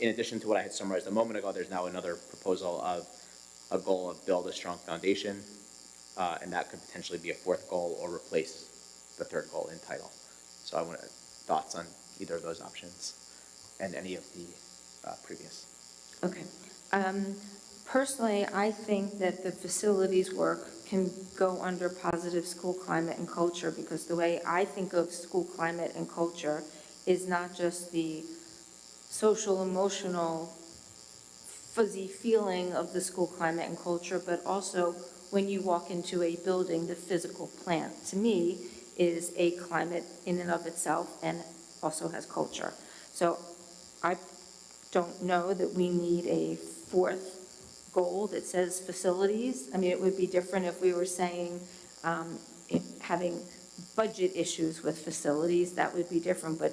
in addition to what I had summarized a moment ago, there's now another proposal of a goal of build a strong foundation, and that could potentially be a 4th goal or replace the 3rd goal in title. So I want thoughts on either of those options and any of the previous. Okay. Personally, I think that the facilities work can go under positive school climate and culture, because the way I think of school climate and culture is not just the social, emotional, fuzzy feeling of the school climate and culture, but also when you walk into a building, the physical plant, to me, is a climate in and of itself and also has culture. So I don't know that we need a 4th goal that says facilities. I mean, it would be different if we were saying if having budget issues with facilities, that would be different, but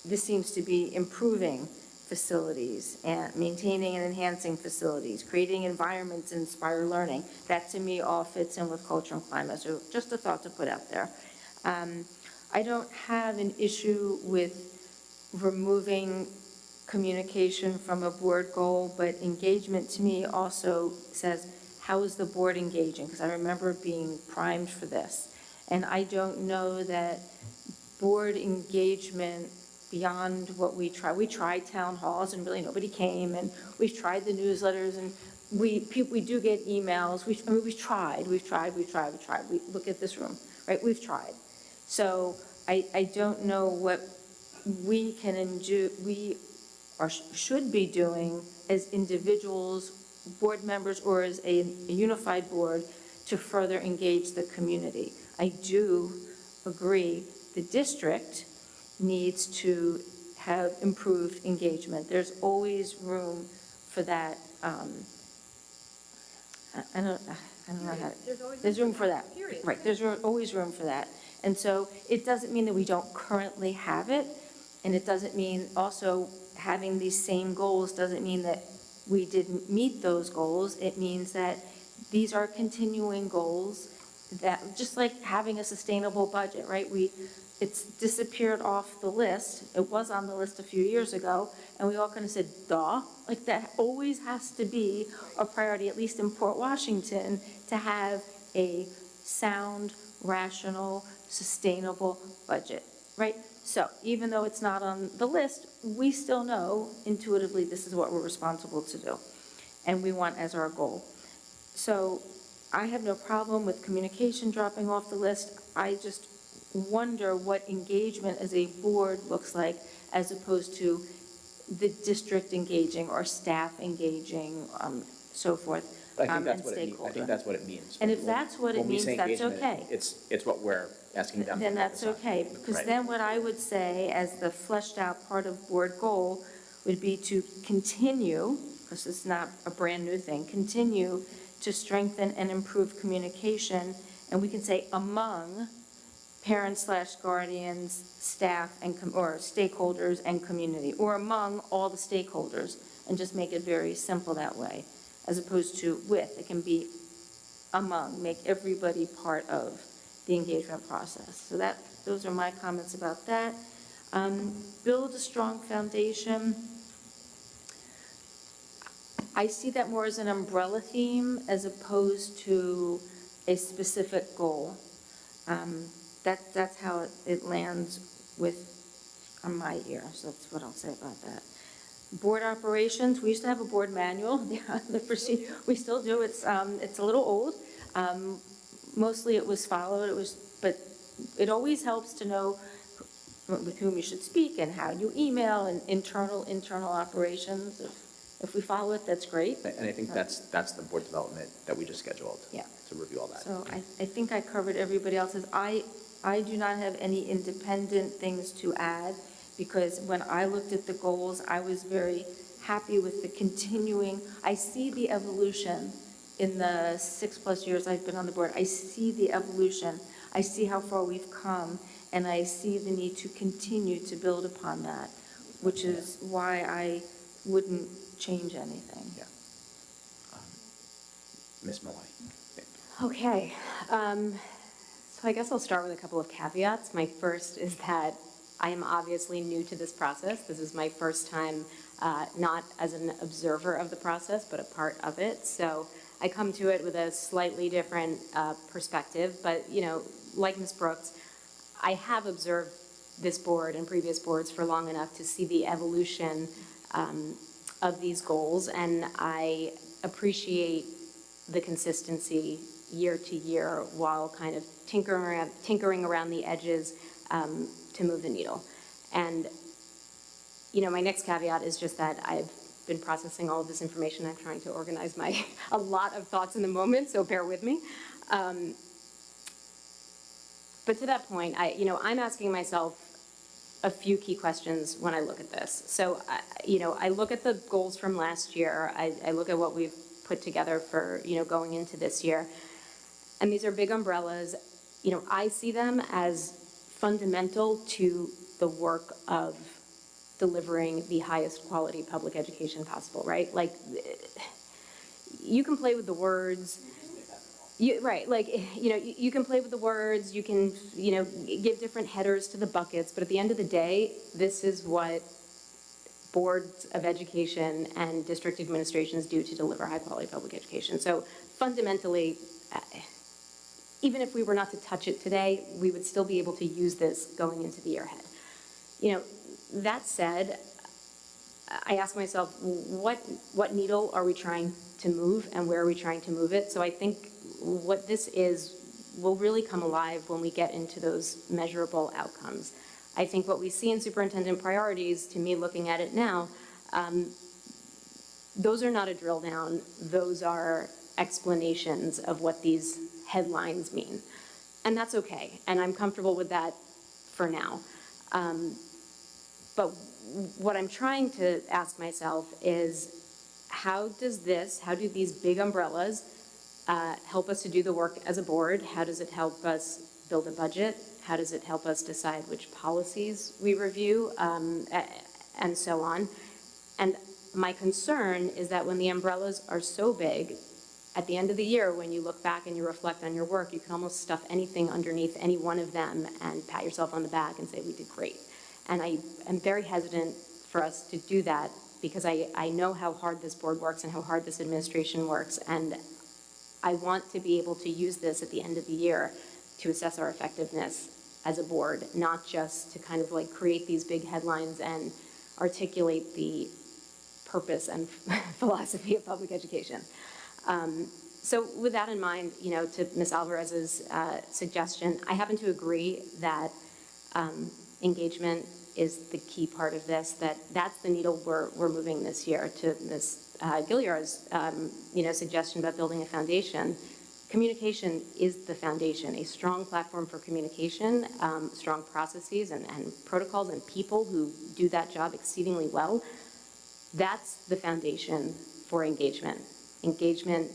this seems to be improving facilities and maintaining and enhancing facilities, creating environments that inspire learning. That, to me, all fits in with culture and climate, so just a thought to put out there. I don't have an issue with removing communication from a board goal, but engagement to me also says, how is the board engaging? Because I remember being primed for this. And I don't know that board engagement beyond what we tried town halls and really nobody came, and we've tried the newsletters and we do get emails. We've tried. We look at this room, right? We've tried. So I don't know what we can do, we or should be doing as individuals, board members, or as a unified board to further engage the community. I do agree the district needs to have improved engagement. There's always room for that. I don't know how, there's room for that. Right, there's always room for that. And so it doesn't mean that we don't currently have it, and it doesn't mean also having these same goals doesn't mean that we didn't meet those goals. It means that these are continuing goals that, just like having a sustainable budget, right? It's disappeared off the list. It was on the list a few years ago, and we all kind of said, duh, like that always has to be a priority, at least in Port Washington, to have a sound, rational, sustainable budget, right? So even though it's not on the list, we still know intuitively this is what we're responsible to do, and we want as our goal. So I have no problem with communication dropping off the list. I just wonder what engagement as a board looks like as opposed to the district engaging or staff engaging, so forth. I think that's what it means. I think that's what it means. And if that's what it When we means, say that's engagement, okay. It's what we're asking them. Then to that's focus on. okay, because Right. then what I would say as the fleshed out part of board goal would be to continue, because it's not a brand new thing, continue to strengthen and improve communication, and we can say among parents/guardians, staff, or stakeholders and community, or among all the stakeholders, and just make it very simple that way, as opposed to with. It can be among, make everybody part of the engagement process. So those are my comments about that. Build a strong foundation. I see that more as an umbrella theme as opposed to a specific goal. That's how it lands on my ear, so that's what I'll say about that. Board operations, we used to have a board manual, the procedure, we still do, it's a little old. Mostly it was followed, but it always helps to know with whom you should speak and how you email and internal operations. If we follow it, that's great. And I think that's the board development that we just scheduled. Yeah. To review all that. So I think I covered everybody else's. I do not have any independent things to add, because when I looked at the goals, I was very happy with the continuing. I see the evolution in the 6+ years I've been on the board. I see the evolution. I see how far we've come, and I see the need to continue to build upon that, which is why I wouldn't change anything. Yeah. Ms. Malloy. Okay, so I guess I'll start with a couple of caveats. My first is that I am obviously new to this process. This is my first time, not as an observer of the process, but a part of it. So I come to it with a slightly different perspective, but like Ms. Brooks, I have observed this board and previous boards for long enough to see the evolution of these goals, and I appreciate the consistency year to year while kind of tinkering around the edges to move the needle. And my next caveat is just that I've been processing all of this information. I'm trying to organize a lot of thoughts in the moment, so bear with me. But to that point, I'm asking myself a few key questions when I look at this. So, I look at the goals from last year. I look at what we've put together for, going into this year. And these are big umbrellas. You know, I see them as fundamental to the work of delivering the highest quality public education possible, right? Like, you can play with the words. Right, like, you know, you can play with the words, you can, you know, give different headers to the buckets, but at the end of the day, this is what boards of education and district administrations do to deliver high-quality public education. So fundamentally, even if we were not to touch it today, we would still be able to use this going into the year ahead. You know, that said, I ask myself, what needle are we trying to move and where are we trying to move it? So I think what this is will really come alive when we get into those measurable outcomes. I think what we see in superintendent priorities, to me looking at it now, those are not a drill down, those are explanations of what these headlines mean. And that's okay, and I'm comfortable with that for now. But what I'm trying to ask myself is, how do these big umbrellas help us to do the work as a board? How does it help us build a budget? How does it help us decide which policies we review, and so on? And my concern is that when the umbrellas are so big, at the end of the year, when you look back and you reflect on your work, you can almost stuff anything underneath any one of them and pat yourself on the back and say, we did great. And I am very hesitant for us to do that, because I know how hard this board works and how hard this administration works, and I want to be able to use this at the end of the year to assess our effectiveness as a board, not just to kind of like create these big headlines and articulate the purpose and philosophy of public education. So with that in mind, you know, to Ms. Alvarez's suggestion, I happen to agree that engagement is the key part of this, that's the needle we're moving this year. To Ms. Gilliard's you know, suggestion about building a foundation, communication is the foundation. A strong platform for communication, strong processes and protocols and people who do that job exceedingly well, that's the foundation for engagement. Engagement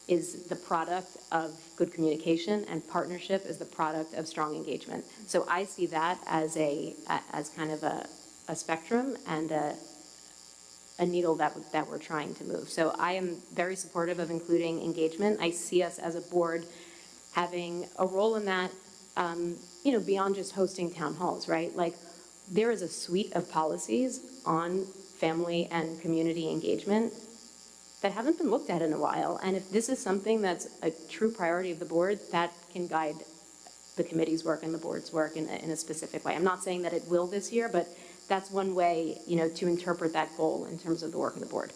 is the product of good communication, and partnership is the product of strong engagement. So I see that as kind of a spectrum and a needle that we're trying to move. So I am very supportive of including engagement. I see us as a board having a role in that, you know, beyond just hosting town halls, right? Like, there is a suite of policies on family and community engagement that haven't been looked at in a while. And if this is something that's a true priority of the board, that can guide the committee's work and the board's work in a specific way. I'm not saying that it will this year, but that's one way, you know, to interpret that goal in terms of the work of the board.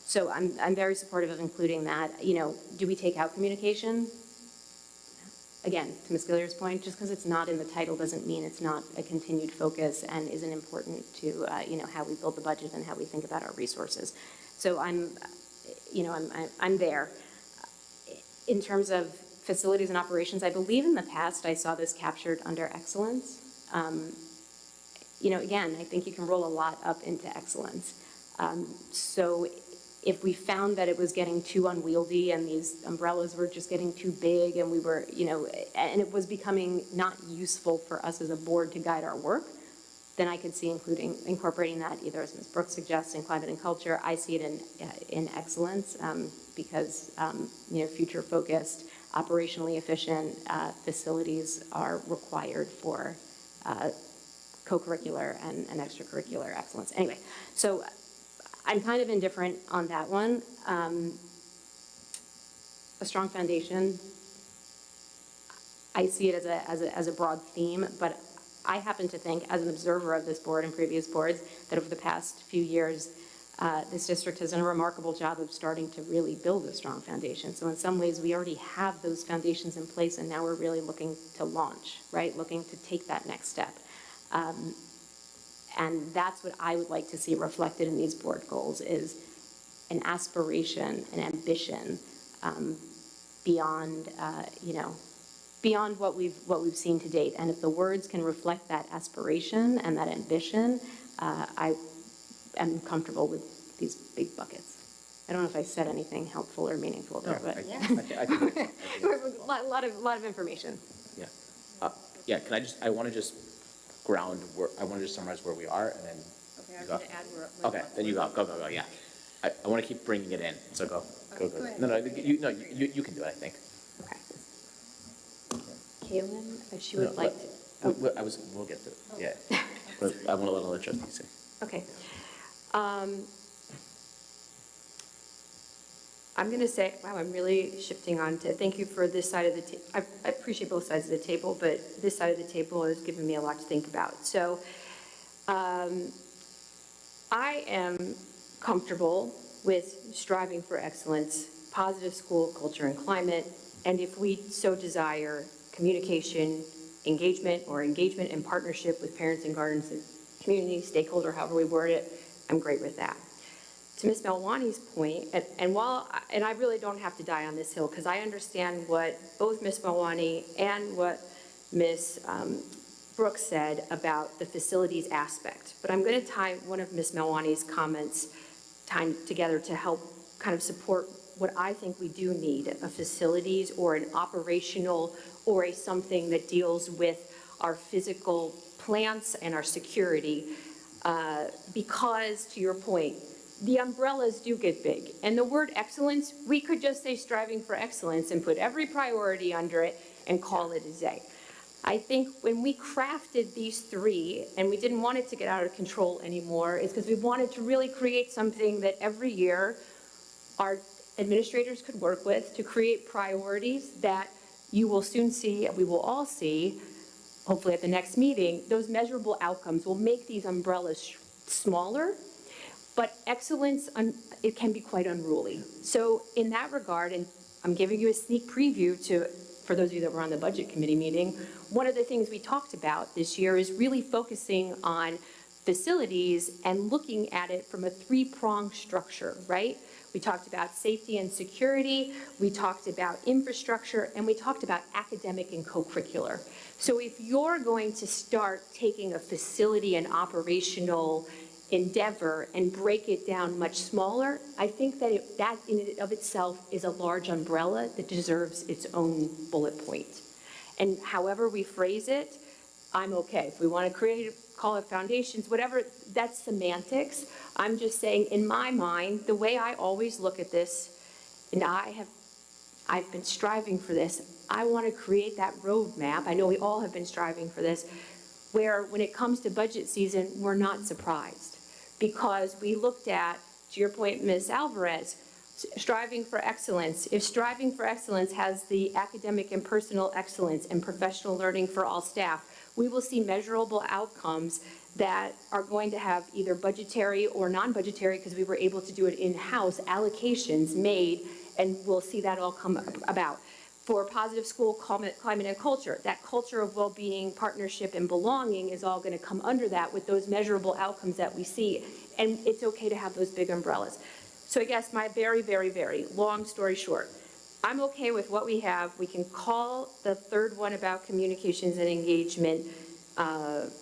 So I'm very supportive of including that. You know, do we take out communication? Again, to Ms. Gilliard's point, just because it's not in the title doesn't mean it's not a continued focus and isn't important to, you know, how we build the budget and how we think about our resources. So I'm there. In terms of facilities and operations, I believe in the past I saw this captured under excellence. You know, again, I think you can roll a lot up into excellence. So if we found that it was getting too unwieldy and these umbrellas were just getting too big and we were, you know, and it was becoming not useful for us as a board to guide our work, then I could see incorporating that either, as Ms. Brooks suggests, in climate and culture. I see it in excellence, because you know, future-focused, operationally efficient facilities are required for co-curricular and extracurricular excellence. Anyway, so I'm kind of indifferent on that one. A strong foundation, I see it as a broad theme, but I happen to think, as an observer of this board and previous boards, that over the past few years, this district has done a remarkable job of starting to really build a strong foundation. So in some ways, we already have those foundations in place, and now we're really looking to launch, right? Looking to take that next step. And that's what I would like to see reflected in these board goals, is an aspiration, an ambition beyond, you know, beyond what we've seen to date. And if the words can reflect that aspiration and that ambition, I am comfortable with these big buckets. I don't know if I said anything helpful or meaningful No, there, but. I think A lot of information. yeah. Yeah, can I just, I want to just ground, I want to just summarize where we are, and then you go. Okay, then you go, yeah. I want to keep bringing it in, so go. No, no, you can do it, I think. Okay. Kaylin, she would No, like to. we'll get to it, yeah. But I want to let other trustees say. Okay. I'm going to say, wow, I'm really shifting on to, thank you for this side of the table. I appreciate both sides of the table, but this side of the table has given me a lot to think about. So I am comfortable with striving for excellence, positive school culture and climate, and if we so desire, communication, engagement, or engagement and partnership with parents and guardians and community, stakeholder, however we word it, I'm great with that. To Ms. Melwani's point, and I really don't have to die on this hill, because I understand what both Ms. Melwani and what Ms. Brooks said about the facilities aspect, but I'm going to tie one of Ms. Melwani's comments together to help kind of support what I think we do need, a facilities or an operational or a something that deals with our physical plants and our security, because, to your point, the umbrellas do get big. And the word excellence, we could just say striving for excellence and put every priority under it and call it a day. I think when we crafted these three, and we didn't want it to get out of control anymore, is because we wanted to really create something that every year our administrators could work with to create priorities that you will soon see, we will all see, hopefully at the next meeting, those measurable outcomes will make these umbrellas smaller. But excellence, it can be quite unruly. So in that regard, and I'm giving you a sneak preview for those of you that were on the budget committee meeting, one of the things we talked about this year is really focusing on facilities and looking at it from a three-pronged structure, right? We talked about safety and security, we talked about infrastructure, and we talked about academic and co-curricular. So if you're going to start taking a facility and operational endeavor and break it down much smaller, I think that that in and of itself is a large umbrella that deserves its own bullet point. And however we phrase it, I'm okay. If we want to call it foundations, whatever, that's semantics. I'm just saying, in my mind, the way I always look at this, and I've been striving for this, I want to create that roadmap. I know we all have been striving for this, where when it comes to budget season, we're not surprised. Because we looked at, to your point, Ms. Alvarez, striving for excellence. If striving for excellence has the academic and personal excellence and professional learning for all staff, we will see measurable outcomes that are going to have either budgetary or non-budgetary, because we were able to do it in-house, allocations made, and we'll see that all come about. For positive school climate and culture, that culture of well-being, partnership, and belonging is all going to come under that with those measurable outcomes that we see. And it's okay to have those big umbrellas. So I guess my very, very, very long story short, I'm okay with what we have. We can call the third one about communications and engagement,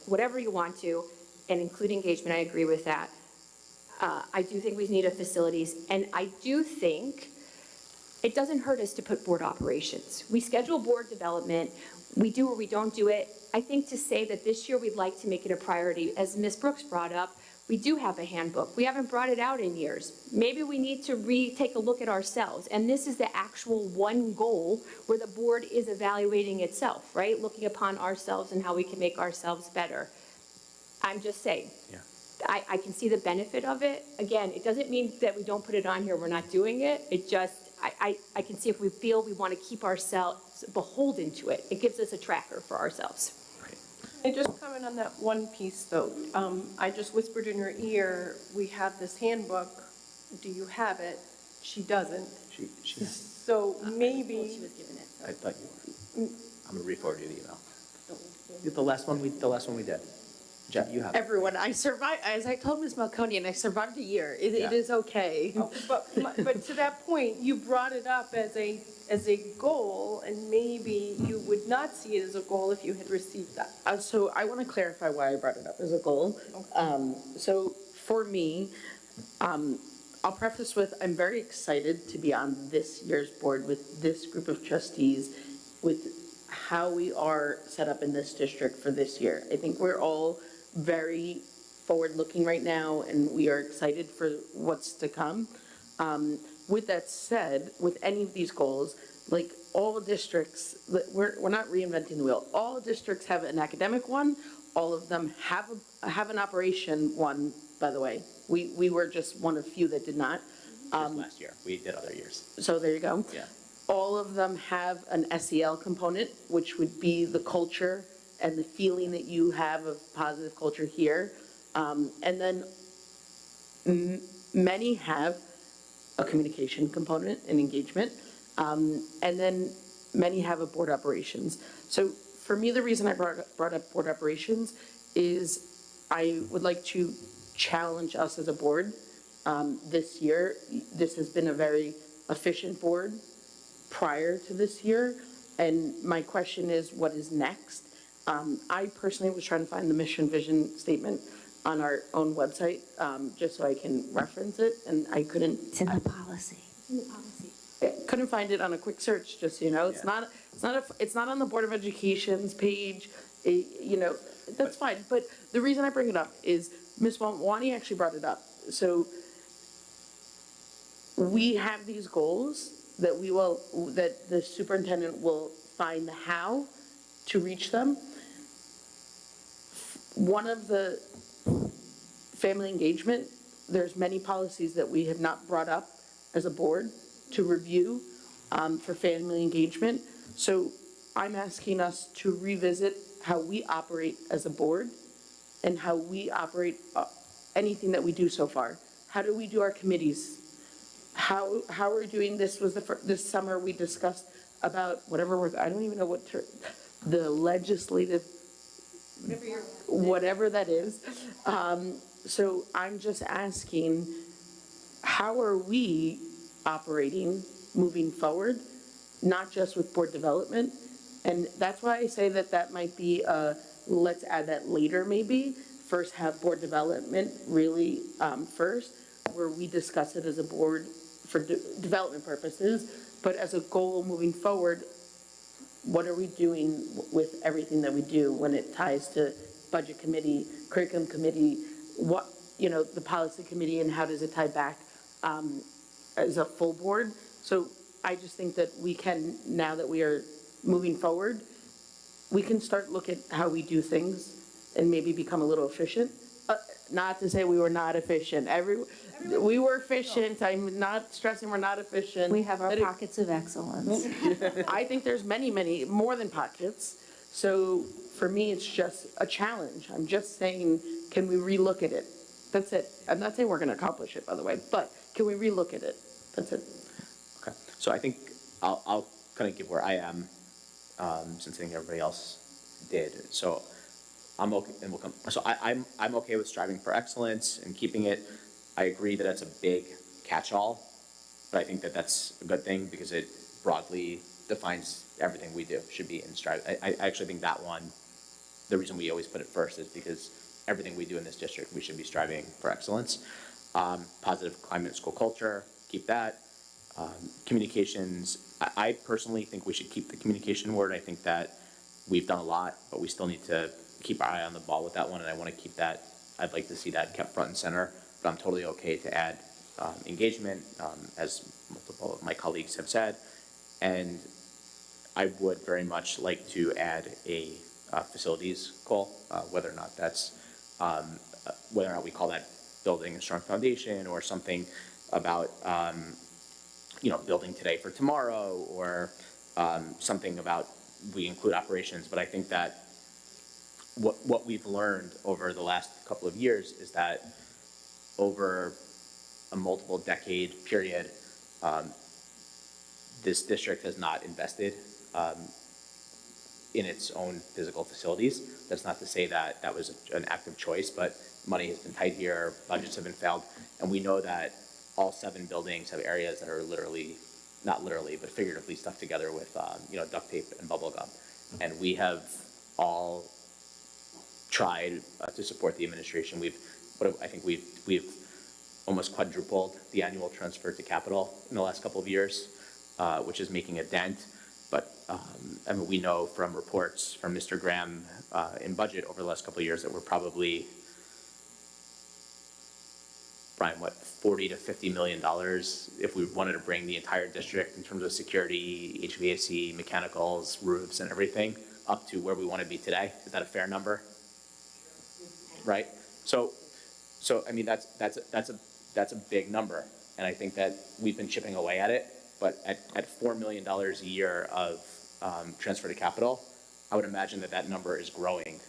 whatever you want to, and include engagement. I agree with that. I do think we need a facilities, and I do think it doesn't hurt us to put board operations. We schedule board development, we do or we don't do it. I think to say that this year we'd like to make it a priority, as Ms. Brooks brought up, we do have a handbook. We haven't brought it out in years. Maybe we need to take a look at ourselves. And this is the actual one goal where the board is evaluating itself, right? Looking upon ourselves and how we can make ourselves better. I'm just saying. Yeah. I can see the benefit of it. Again, it doesn't mean that we don't put it on here, we're not doing it. It just, I can see if we feel we want to keep ourselves beholden to it. It gives us a tracker for ourselves. I just comment on that one piece, though. I just whispered in your ear, we have this handbook. Do you have it? She doesn't. She So maybe. She was given it. I thought you were. I'm going to re-forward you the email. The last one we did. Jeff, you have it. Everyone, I survived, as I told Ms. Malconian, I survived a year. It Yeah. is okay. But to that point, you brought it up as a goal, and maybe you would not see it as a goal if you had received that. So I want to clarify why I brought it up as a goal. So for me, I'll preface with, I'm very excited to be on this year's board with this group of trustees, with how we are set up in this district for this year. I think we're all very forward-looking right now, and we are excited for what's to come. With that said, with any of these goals, like all districts, we're not reinventing the wheel. All districts have an academic one. All of them have an operation one, by the way. We were just one of few that did not. Just last year, we did other years. So there you go. Yeah. All of them have an SEL component, which would be the culture and the feeling that you have of positive culture here. And then many have a communication component and engagement. And then many have a board operations. So for me, the reason I brought up board operations is I would like to challenge us as a board. This year, this has been a very efficient board prior to this year. And my question is, what is next? I personally was trying to find the mission vision statement on our own website, just so I can reference it, and I couldn't. It's in the policy. I couldn't find it on a quick search, just so you know. It's not on the Board of Education's page, you know, that's fine. But the reason I bring it up is Ms. Wani actually brought it up. So we have these goals that the superintendent will find the how to reach them. One of the family engagement, there's many policies that we have not brought up as a board to review for family engagement. So I'm asking us to revisit how we operate as a board and how we operate anything that we do so far. How do we do our committees? How are we doing this? This summer we discussed about I don't even know what the legislative, whatever that is. So I'm just asking, how are we operating moving forward, not just with board development? And that's why I say that might be, let's add that later maybe. First have board development really first, where we discuss it as a board for development purposes, but as a goal moving forward, what are we doing with everything that we do when it ties to budget committee, curriculum committee, the policy committee, and how does it tie back as a full board? So I just think that we can, now that we are moving forward, we can start look at how we do things and maybe become a little efficient. Not to say we were not efficient. We were efficient. I'm not stressing we're not efficient. We have our pockets of excellence. I think there's many, more than pockets. So for me, it's just a challenge. I'm just saying, can we relook at it? That's it. I'm not saying we're going to accomplish it, by the way, but can we relook at it? That's it. Okay, so I think I'll kind of give where I am, since I think everybody else did. So I'm okay, and we'll come. So I'm okay with striving for excellence and keeping it. I agree that that's a big catch-all, but I think that that's a good thing because it broadly defines everything we do should be in strive. I actually think that one, the reason we always put it first is because everything we do in this district, we should be striving for excellence. Positive climate and school culture, keep that. Communications, I personally think we should keep the communication word. I think that we've done a lot, but we still need to keep our eye on the ball with that one, and I want to keep that. I'd like to see that kept front and center, but I'm totally okay to add engagement, as multiple of my colleagues have said, and I would very much like to add a facilities goal, whether or not that's whether or not we call that building a strong foundation or something about building today for tomorrow, or something about we include operations. But I think that what we've learned over the last couple of years is that over a multiple decade period, this district has not invested in its own physical facilities. That's not to say that that was an active choice, but money has been tight here, budgets have been failed, and we know that all 7 buildings have areas that are literally, not literally, but figuratively stuck together with duct tape and bubble gum. And we have all tried to support the administration. I think we've almost quadrupled the annual transfer to capital in the last couple of years, which is making a dent. But I mean, we know from reports from Mr. Graham in budget over the last couple of years that we're probably, Brian, what, $40 to $50 million if we wanted to bring the entire district in terms of security, HVAC, mechanicals, roofs, and everything up to where we want to be today. Is that a fair number? Right. So I mean, that's a big number, and I think that we've been chipping away at it. But at $4 million a year of transfer to capital, I would imagine that number is growing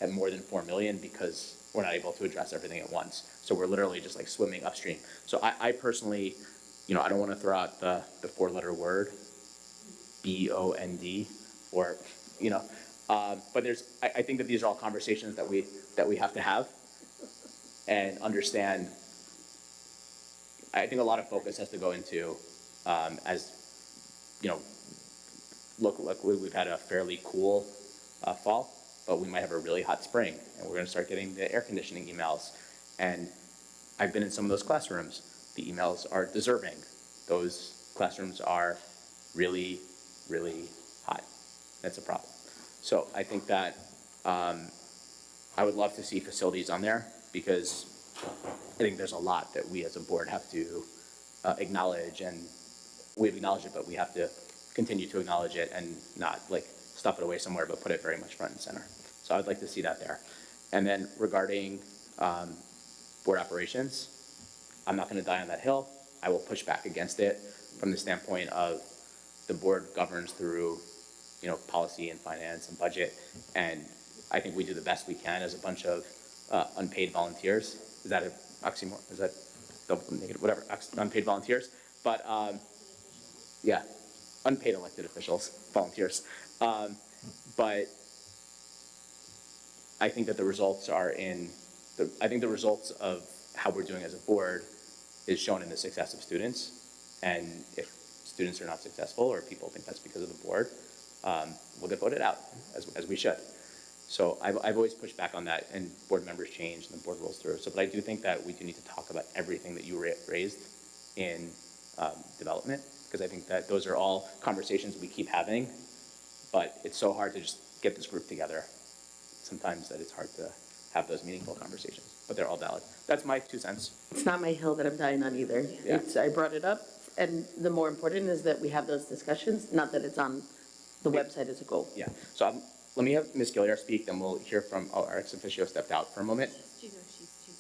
at more than 4 million because we're not able to address everything at once. So we're literally just like swimming upstream. So I personally, I don't want to throw out the 4-letter word, BOND, or, but I think that these are all conversations that we have to have and understand. I think a lot of focus has to go into, luckily we've had a fairly cool fall, but we might have a really hot spring, and we're going to start getting the air conditioning emails. And I've been in some of those classrooms. The emails are deserving. Those classrooms are really, really hot. That's a problem. So I think that I would love to see facilities on there, because I think there's a lot that we as a board have to acknowledge, and we've acknowledged it, but we have to continue to acknowledge it and not like stuff it away somewhere, but put it very much front and center. So I'd like to see that there. And then regarding board operations, I'm not going to die on that hill. I will push back against it from the standpoint of the board governs through, policy and finance and budget, and I think we do the best we can as a bunch of unpaid volunteers. Is that an oxymoron? Is that double negative? Whatever, unpaid volunteers. But yeah, unpaid elected officials, volunteers. But I think that the results are I think the results of how we're doing as a board is shown in the success of students. And if students are not successful, or people think that's because of the board, we'll get voted out, as we should. So I've always pushed back on that, and board members change and the board rolls through. So, but I do think that we do need to talk about everything that you raised in development, because I think that those are all conversations we keep having, but it's so hard to just get this group together sometimes that it's hard to have those meaningful conversations, but they're all valid. That's my 2 cents. It's not my hill that I'm dying on either. Yeah. I brought it up, and the more important is that we have those discussions, not that it's on the website as a goal. Yeah, so let me have Ms. Gilliard speak, then we'll hear from, our ex officio stepped out for a moment. She's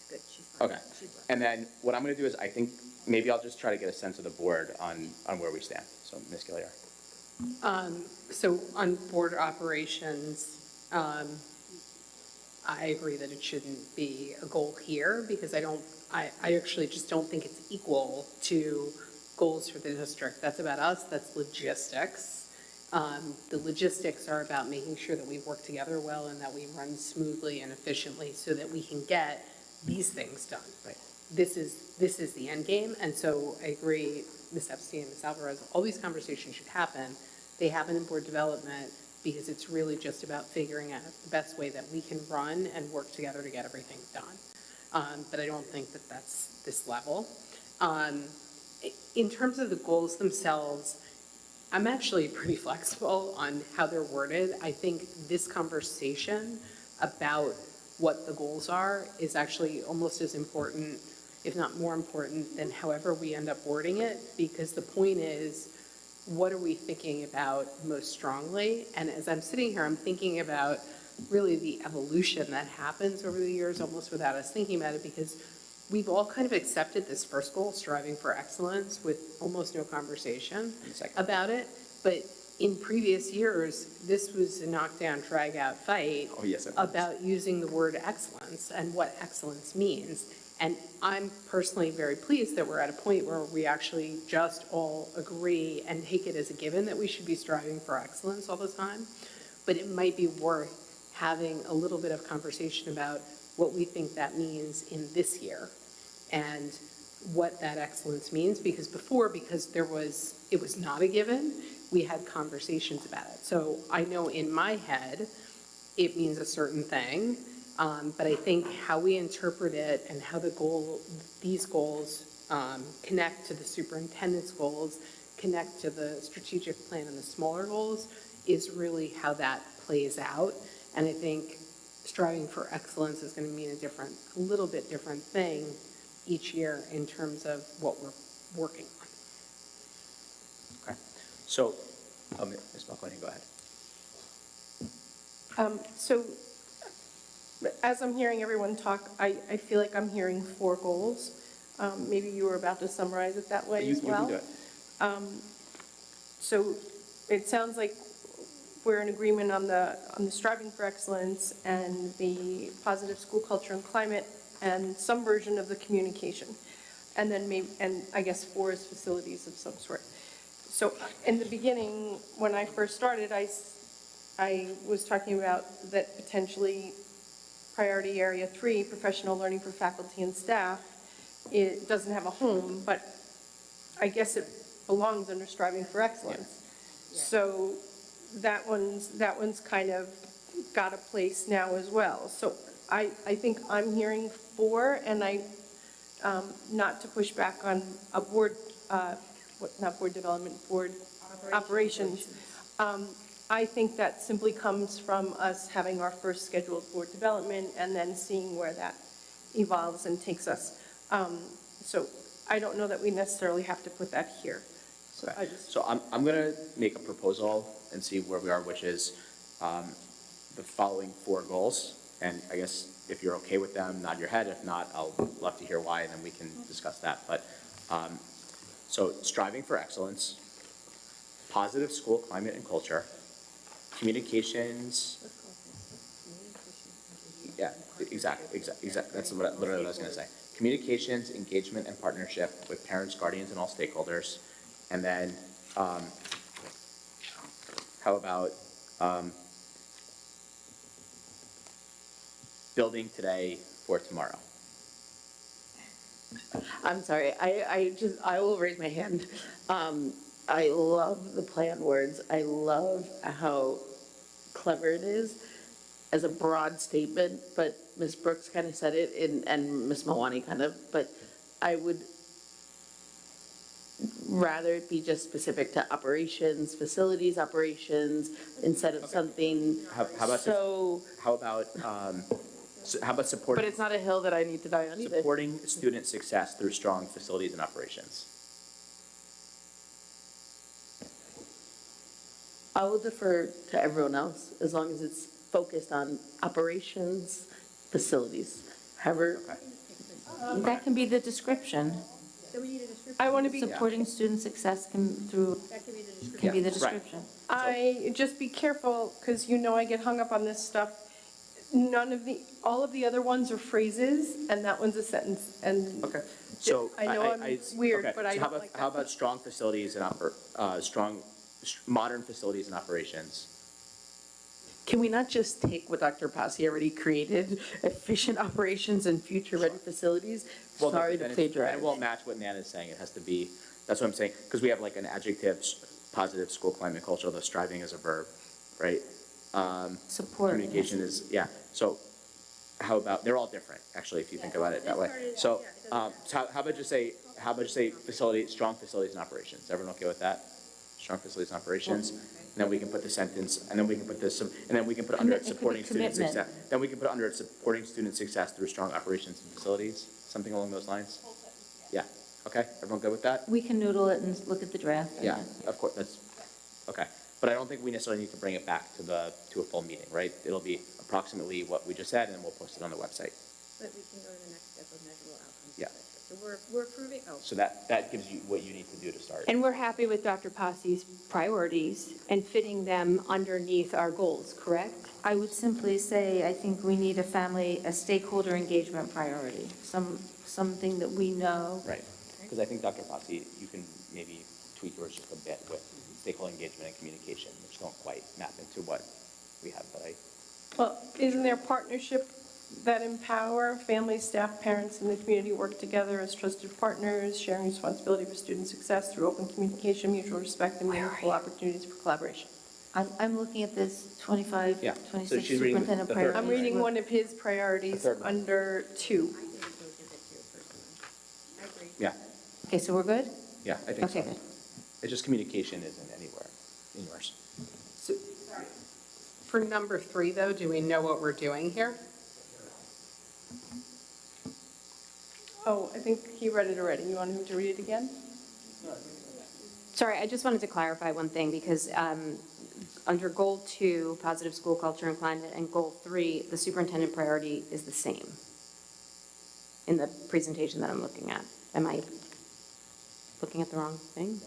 good, she's fine. Okay, and then what I'm gonna do is I think maybe I'll just try to get a sense of the board on where we stand. So Ms. Gilliard. So on board operations, I agree that it shouldn't be a goal here, because I actually just don't think it's equal to goals for the district. That's about us, that's logistics. The logistics are about making sure that we work together well and that we run smoothly and efficiently so that we can get these things done. Right. This is the end game, and so I agree, Ms. Epstein, Ms. Alvarez, all these conversations should happen. They happen in board development because it's really just about figuring out the best way that we can run and work together to get everything done. But I don't think that that's this level. In terms of the goals themselves, I'm actually pretty flexible on how they're worded. I think this conversation about what the goals are is actually almost as important, if not more important, than however we end up wording it, because the point is, what are we thinking about most strongly? And as I'm sitting here, I'm thinking about really the evolution that happens over the years, almost without us thinking about it, because we've all kind of accepted this first goal, striving for excellence, with almost no conversation about it. But in previous years, this was a knockdown, drag-out fight about using the word excellence and what excellence means. And I'm personally very pleased that we're at a point where we actually just all agree and take it as a given that we should be striving for excellence all the time. But it might be worth having a little bit of conversation about what we think that means in this year and what that excellence means, because before, it was not a given, we had conversations about it. So I know in my head, it means a certain thing. But I think how we interpret it and how these goals connect to the superintendent's goals, connect to the strategic plan and the smaller goals, is really how that plays out. And I think striving for excellence is going to mean a little bit different thing each year in terms of what we're working on. Okay. So, Ms. McElhenney, go ahead. So as I'm hearing everyone talk, I feel like I'm hearing 4 goals. Maybe you were about to summarize it that way as well. You can do it. So it sounds like we're in agreement on the striving for excellence and the positive school culture and climate and some version of the communication. And then maybe, and I guess 4 is facilities of some sort. So in the beginning, when I first started, I was talking about that potentially priority area 3, professional learning for faculty and staff, it doesn't have a home, but I guess it belongs under striving for excellence. Yeah. So that one's kind of got a place now as well. So I think I'm hearing 4, and not to push back on a board, not board development, board operations. I think that simply comes from us having our first scheduled board development and then seeing where that evolves and takes us. So I don't know that we necessarily have to put that here. So, okay. So I'm going to make a proposal and see where we are, which is the following 4 goals. And I guess if you're okay with them, nod your head. If not, I'll love to hear why, and then we can discuss that. But so striving for excellence, positive school climate and culture, communications. Yeah, exactly. That's literally what I was going to say. Communications, engagement, and partnership with parents, guardians, and all stakeholders. And then, how about building today for tomorrow? I'm sorry, I will raise my hand. I love the plan words. I love how clever it is as a broad statement, but Ms. Brooks kind of said it, and Ms. Mawani kind of, but I would rather it be just specific to operations, facilities operations, instead of something How about supporting? But it's not a hill that I need to die on either. Supporting student success through strong facilities and operations. I will defer to everyone else as long as it's focused on operations, facilities. However, That can be the description. So we need a description. I want to be, Supporting student success can be the description. just be careful, because I get hung up on this stuff. All of the other ones are phrases, and that one's a sentence, and Okay. So I know I'm weird, okay. but I So don't like that. How about strong facilities and modern facilities and operations? can we not just take what Dr. Passy already created, efficient operations and future-ready facilities? Well, Sorry then to plagiarize. it won't match what Nan is saying. It has to be, that's what I'm saying, because we have like an adjective, positive school climate culture, although striving is a verb, right? Support. Communication is, yeah. So how about, they're all different, actually, if you think about it that way. So, so how about just say strong facilities and operations? Everyone okay with that? Strong facilities and operations? And then we can put the sentence, and then we can put this, and then we can put under it supporting student success. Then we can put under it supporting student success through strong operations and facilities, something along those lines? Yeah, okay, everyone good with that? We can noodle it and look at the draft. Yeah, of course, that's, okay. But I don't think we necessarily need to bring it back to a full meeting, right? It'll be approximately what we just said, and then we'll post it on the website. But we can go to the next step of measurable outcomes. Yeah. So we're approving, So that gives you what you need to do to start. And we're happy with Dr. Passy's priorities and fitting them underneath our goals, correct? I would simply say, I think we need a stakeholder engagement priority, something that we know. Right, because I think Dr. Fossey, you can maybe tweak yours just a bit with stakeholder engagement and communication, which don't quite map into what we have, but Well, isn't there partnership that empower families, staff, parents, and the community work together as trusted partners, sharing responsibility for student success through open communication, mutual respect, and meaningful opportunities for collaboration? I'm looking at this 25, Yeah, so 26 she's reading the superintendent third priorities. one. I'm reading one of his The priorities third one. under 2. Yeah, Okay, so we're good? yeah, I think so. Okay, good. It's just communication isn't anywhere in yours. For number 3, though, do we know what we're doing here? Oh, I think he read it already. You want him to read it again? Sorry, I just wanted to clarify one thing, because under Goal 2, Positive School Culture and Climate, and Goal 3, the superintendent priority is the same in the presentation that I'm looking at. Am I looking at the wrong thing?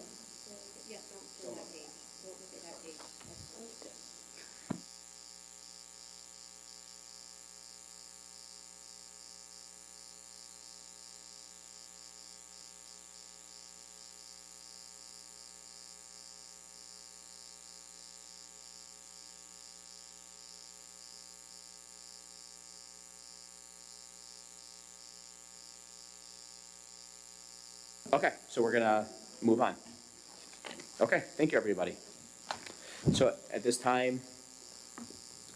Okay, so we're gonna move on. Okay, thank you, everybody. So at this time,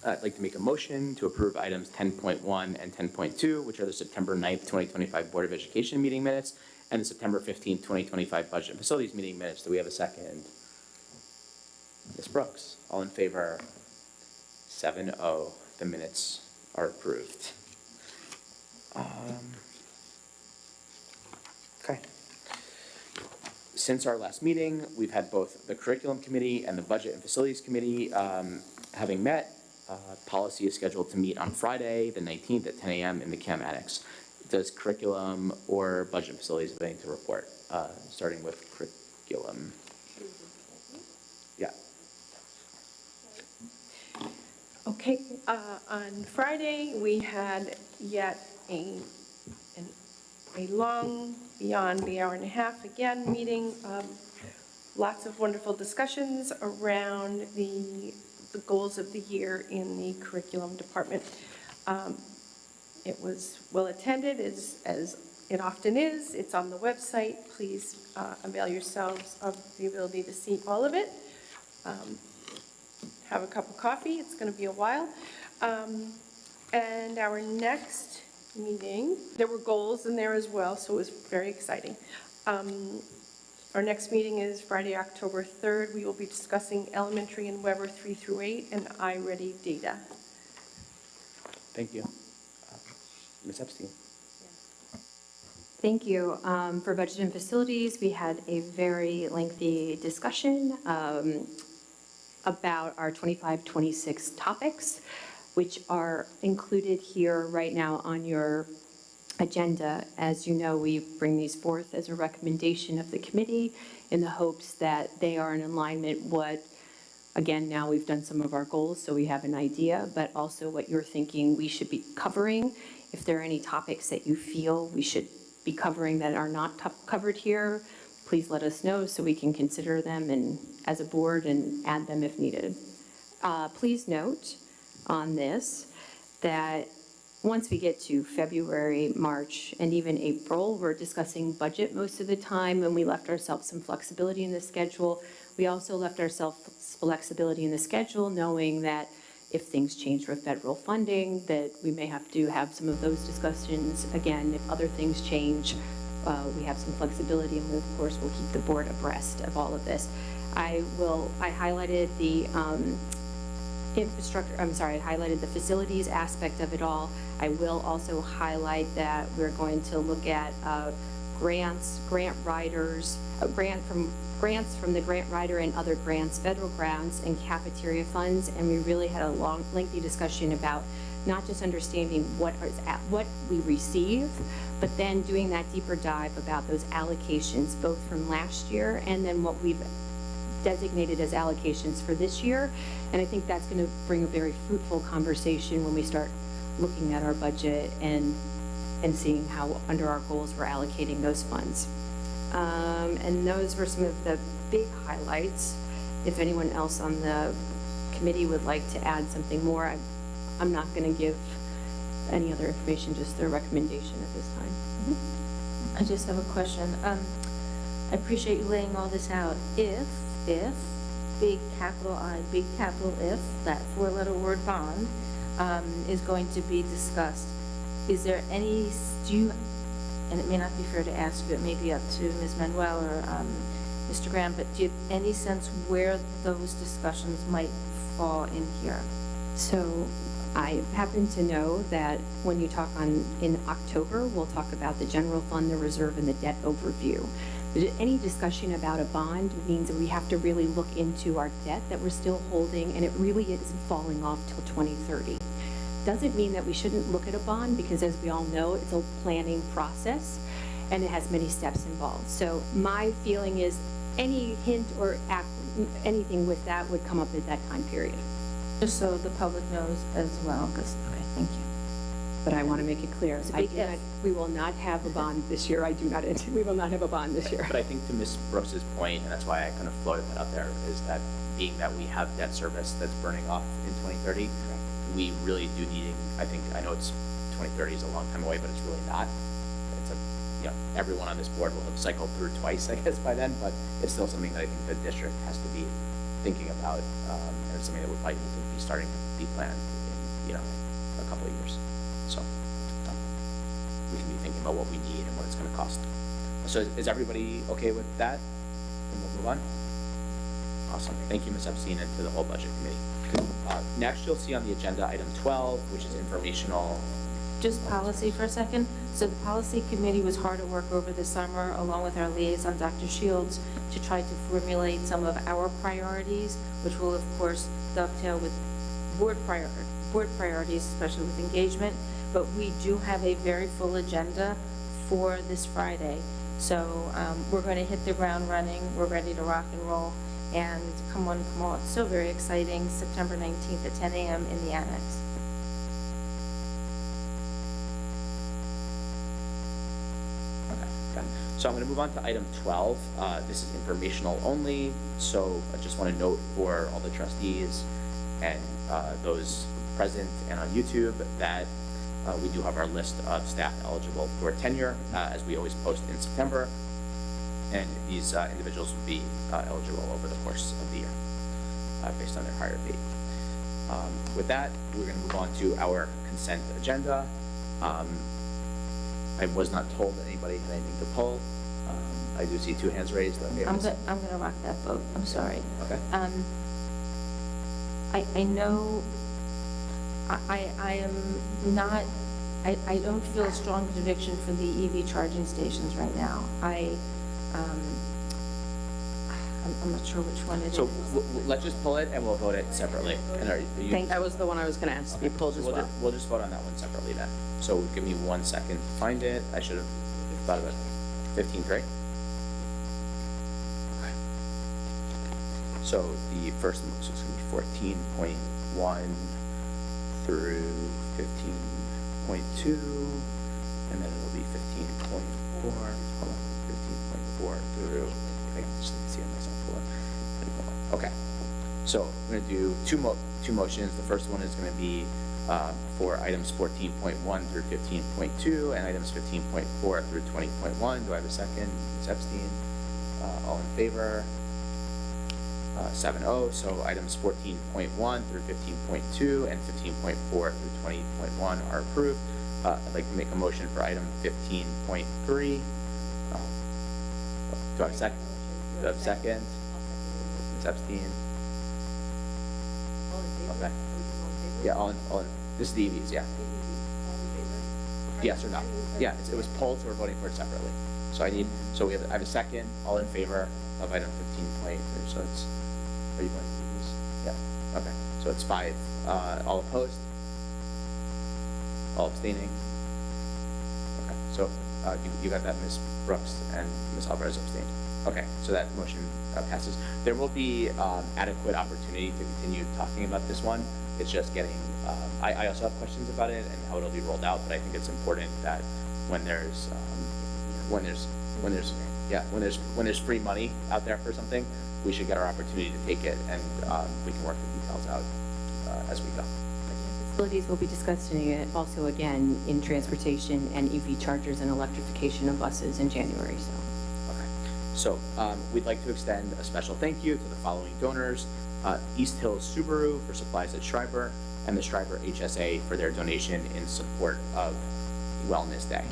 I'd like to make a motion to approve items 10.1 and 10.2, which are the September 9th, 2025 Board of Education meeting minutes and the September 15th, 2025 Budget and Facilities meeting minutes. Do we have a second? Ms. Brooks, all in favor? 7-0, the minutes are approved. Okay. Since our last meeting, we've had both the Curriculum Committee and the Budget and Facilities Committee having met. Policy is scheduled to meet on Friday, the 19th at 10 a.m. in the CAM Annex. Does Curriculum or Budget and Facilities have anything to report? Starting with Curriculum. Yeah. Okay, on Friday, we had yet a long, beyond the hour and a half again, meeting. Lots of wonderful discussions around the goals of the year in the curriculum department. It was well attended, as it often is. It's on the website. Please avail yourselves of the ability to see all of it. Have a cup of coffee. It's going to be a while. And our next meeting, there were goals in there as well, so it was very exciting. Our next meeting is Friday, October 3rd. We will be discussing elementary and Weber 3 through 8 and iReady data. Thank you. Ms. Epstein. Thank you. For Budget and Facilities, we had a very lengthy discussion about our 25-26 topics, which are included here right now on your agenda. As you know, we bring these forth as a recommendation of the committee in the hopes that they are in alignment again, now we've done some of our goals, so we have an idea, but also what you're thinking we should be covering. If there are any topics that you feel we should be covering that are not covered here, please let us know so we can consider them as a board and add them if needed. Please note on this that once we get to February, March, and even April, we're discussing budget most of the time, and we left ourselves some flexibility in the schedule. We also left ourselves flexibility in the schedule, knowing that if things change with federal funding, that we may have to have some of those discussions. Again, if other things change, we have some flexibility, and of course, we'll keep the board abreast of all of this. I highlighted the I highlighted the facilities aspect of it all. I will also highlight that we're going to look at grants from the grant writer and other grants, federal grants, and cafeteria funds. And we really had a lengthy discussion about not just understanding what we receive, but then doing that deeper dive about those allocations, both from last year and then what we've designated as allocations for this year. And I think that's going to bring a very fruitful conversation when we start looking at our budget and seeing how under our goals we're allocating those funds. And those were some of the big highlights. If anyone else on the committee would like to add something more, I'm not going to give any other information, just their recommendation at this time. I just have a question. I appreciate you laying all this out. If big capital I, big capital If, that four-letter word bond, is going to be discussed. Is there any, do you, and it may not be fair to ask you, it may be up to Ms. Manuel or Mr. Graham, but do you have any sense where those discussions might fall in here? So I happen to know that when you talk in October, we'll talk about the general fund, the reserve, and the debt overview. But any discussion about a bond means that we have to really look into our debt that we're still holding, and it really isn't falling off till 2030. Doesn't mean that we shouldn't look at a bond, because as we all know, it's a planning process, and it has many steps involved. So my feeling is any hint or anything with that would come up at that time period. Just so the public knows as well, because, okay, thank you. But I want to make it clear, It's a big if. we will not have a bond this year. We will not have a bond this year. But I think to Ms. Brooks's point, and that's why I kind of floated that out there, is that being that we have debt service that's burning off in 2030, we really do need, I think, I know it's 2030 is a long time away, but it's really not. It's a, you know, everyone on this board will have cycled through twice, I guess, by then, but it's still something that I think the district has to be thinking about, and it's something that would probably need to be starting to be planned in, you know, a couple of years. So we can be thinking about what we need and what it's going to cost. So is everybody okay with that? And we'll move on. Awesome. Thank you, Ms. Epstein, and to the whole budget committee. Next, you'll see on the agenda item 12, which is informational. Just policy for a second. So the policy committee was hard at work over the summer, along with our liaison, Dr. Shields, to try to formulate some of our priorities, which will, of course, dovetail with board priorities, especially with engagement. But we do have a very full agenda for this Friday. So we're going to hit the ground running. We're ready to rock and roll. And come on, come on. It's so very exciting. September 19th at 10 a.m. in the annex. Okay. So I'm going to move on to item 12. This is informational only. So I just want to note for all the trustees and those present and on YouTube that we do have our list of staff eligible for tenure, as we always post in September. And these individuals will be eligible over the course of the year based on their higher pay. With that, we're going to move on to our consent agenda. I was not told that anybody had anything to pull. I do see two hands raised. I'm going to rock that vote. I'm sorry. Okay. I know I am not, I don't feel a strong conviction for the EV charging stations right now. I'm not sure which one it is. So let's just pull it and we'll vote it separately. And are you, That was the one I was going to ask to be pulled as well. We'll just vote on that one separately then. So give me 1 second to find it. I should have thought of it. 15-3. Okay. So the first one is going to be 14.1 through 15.2, and then it'll be 15.4. Hold on, 15.4 through. I just need to see it myself. Hold on. Okay. So we're going to do two motions. The first one is going to be for items 14.1 through 15.2 and items 15.4 through 20.1. Do I have a second? Ms. Epstein. All in favor? 7-0. So items 14.1 through 15.2 and 15.4 through 20.1 are approved. I'd like to make a motion for item 15.3. Do I have a second? Do I have a second? Ms. Epstein. Okay. Yeah, all in, this is the EVs, yeah. Yes or no? Yeah, it was pulled, so we're voting for it separately. So I have a second, all in favor of item 15.3. So it's, are you going to do this? Yeah, okay. So it's 5. All opposed? All abstaining? Okay, so you got that, Ms. Brooks, and Ms. Alvarez abstained. Okay, so that motion passes. There will be adequate opportunity to continue talking about this one. It's just getting, I also have questions about it and how it'll be rolled out, but I think it's important that when there's free money out there for something, we should get our opportunity to take it, and we can work the details out as we go. Facilities will be discussing it also again in transportation and EV chargers and electrification of buses in January. So. Okay. So we'd like to extend a special thank you to the following donors: East Hills Subaru for supplies at Schreiber, and the Schreiber HSA for their donation in support of Wellness Day.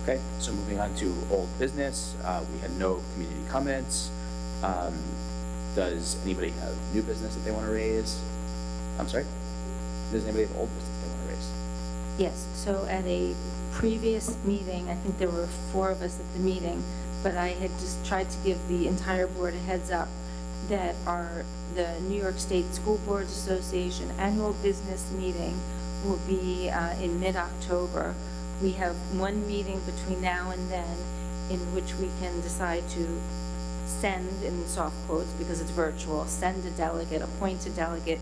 Okay, so moving on to old business, we had no community comments. Does anybody have new business that they want to raise? I'm sorry? Does anybody have old business they want to raise? Yes, so at a previous meeting, I think there were 4 of us at the meeting, but I had just tried to give the entire board a heads up that the New York State School Boards Association annual business meeting will be in mid-October. We have one meeting between now and then in which we can decide to send, in soft quotes, because it's virtual, send a delegate, appoint a delegate,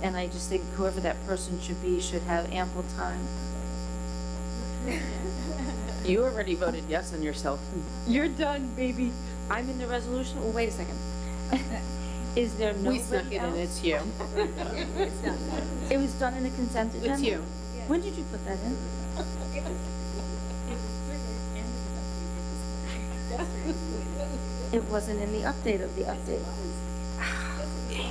and I just think whoever that person should be should have ample time. You already voted yes on yourself. You're done, baby. I'm in the resolution. Oh, wait a second. Is there nobody We snuck it else? in, it's you. It was done in the consent agenda? It's you. When did you put that in? It wasn't in the update of the update.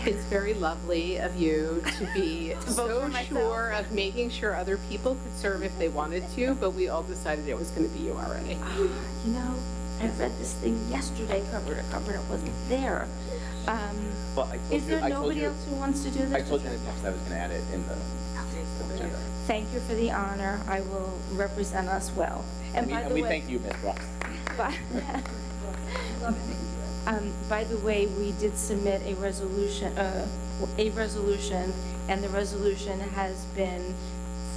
It's very lovely of you to be vote so for myself. sure of making sure other people could serve if they wanted to, but we all decided it was going to be you already. You know, I read this thing yesterday, cover to cover, and it wasn't there. Well, I told Is you- there I told nobody you- else who wants to do this? I told you in the text I was going to add it in the agenda. Thank you for the honor. I will represent us well. And by the we way, thank you, Ms. Brooks. By the way, we did submit a resolution, and the resolution has been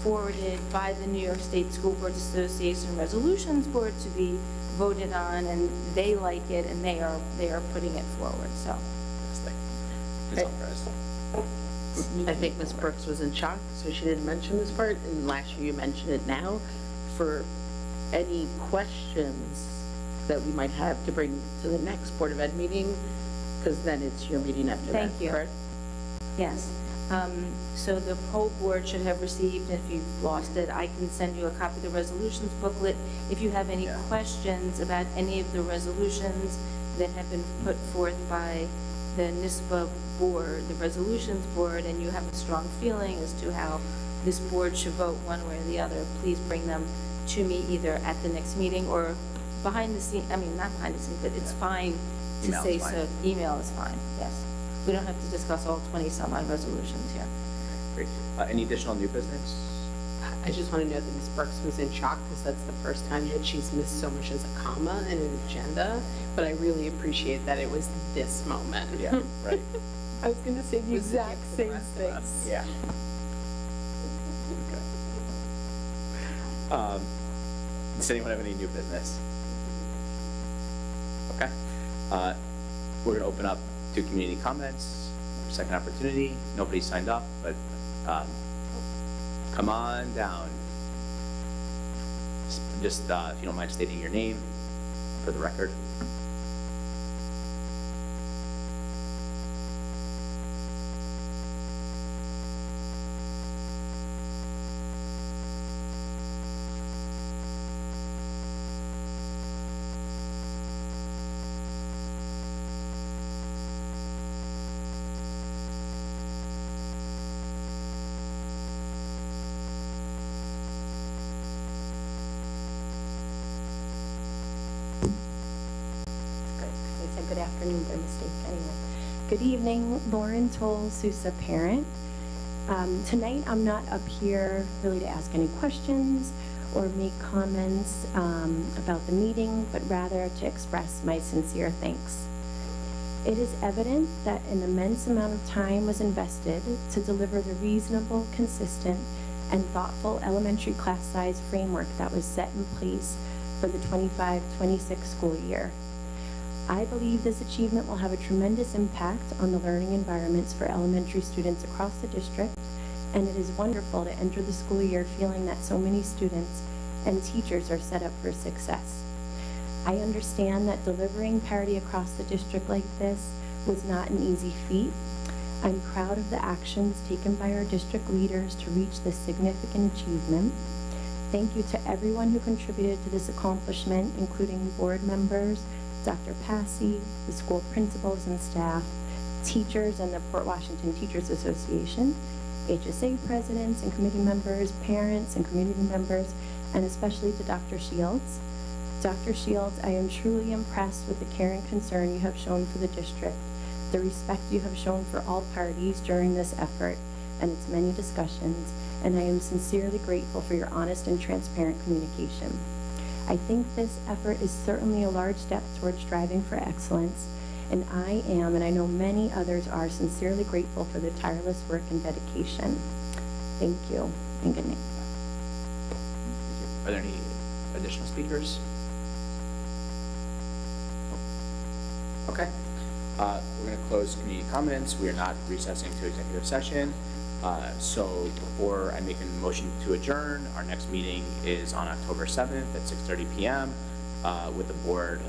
forwarded by the New York State School Boards Association Resolutions Board to be voted on, and they like it, and they are putting it forward, so. Ms. Alvarez. I think Ms. Brooks was in shock, so she didn't mention this part, and last year you mentioned it now. For any questions that we might have to bring to the next Board of Ed meeting, because then it's your meeting after that, Thank you. correct? Yes. So the whole board should have received, if you've lost it, I can send you a copy of the resolutions booklet. If you have any questions about any of the resolutions that have been put forth by the NISBA board, the resolutions board, and you have a strong feeling as to how this board should vote one way or the other, please bring them to me either at the next meeting or behind the scene, I mean, not behind the scenes, but it's fine to Email is say fine. so. Email is fine, yes. We don't have to discuss all 20-some-odd resolutions here. Great. Any additional new business? I just want to note that Ms. Brooks was in shock because that's the first time that she's missed so much as a comma in an agenda, but I really appreciate that it was this moment. Yeah, right. I was going to say the exact same thing. Yeah. Okay. Does anyone have any new business? Okay. We're going to open up to community comments. Second opportunity. Nobody signed up, but come on down. Just if you don't mind stating your name for the record. I said good afternoon by mistake anyway. Good evening, Lauren Toll, Sousa parent. Tonight I'm not up here really to ask any questions or make comments about the meeting, but rather to express my sincere thanks. It is evident that an immense amount of time was invested to deliver the reasonable, consistent, and thoughtful elementary class size framework that was set in place for the 25-26 school year. I believe this achievement will have a tremendous impact on the learning environments for elementary students across the district and it is wonderful to enter the school year feeling that so many students and teachers are set up for success. I understand that delivering parity across the district like this was not an easy feat. I'm proud of the actions taken by our district leaders to reach this significant achievement. Thank you to everyone who contributed to this accomplishment, including board members, Dr. Passy, the school principals and staff, teachers and the Port Washington Teachers Association, HSA presidents and committee members, parents and community members, and especially to Dr. Shields. Dr. Shields, I am truly impressed with the care and concern you have shown for the district, the respect you have shown for all parties during this effort and its many discussions, and I am sincerely grateful for your honest and transparent communication. I think this effort is certainly a large step towards striving for excellence, and I am, and I know many others are, sincerely grateful for the tireless work and dedication. Thank you, and good night. Are there any additional speakers? Okay. We're going to close community comments. We are not recessing to executive session. So before I make a motion to adjourn, our next meeting is on October 7th at 6:30 p.m. With the board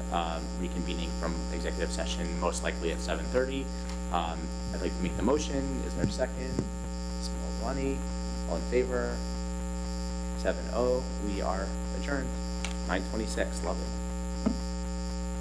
reconvening from executive session, most likely at 7:30. I'd like to make the motion. Is there a second? Ms. Malwani, all in favor? 7-0. We are adjourned. 9:26. Love it.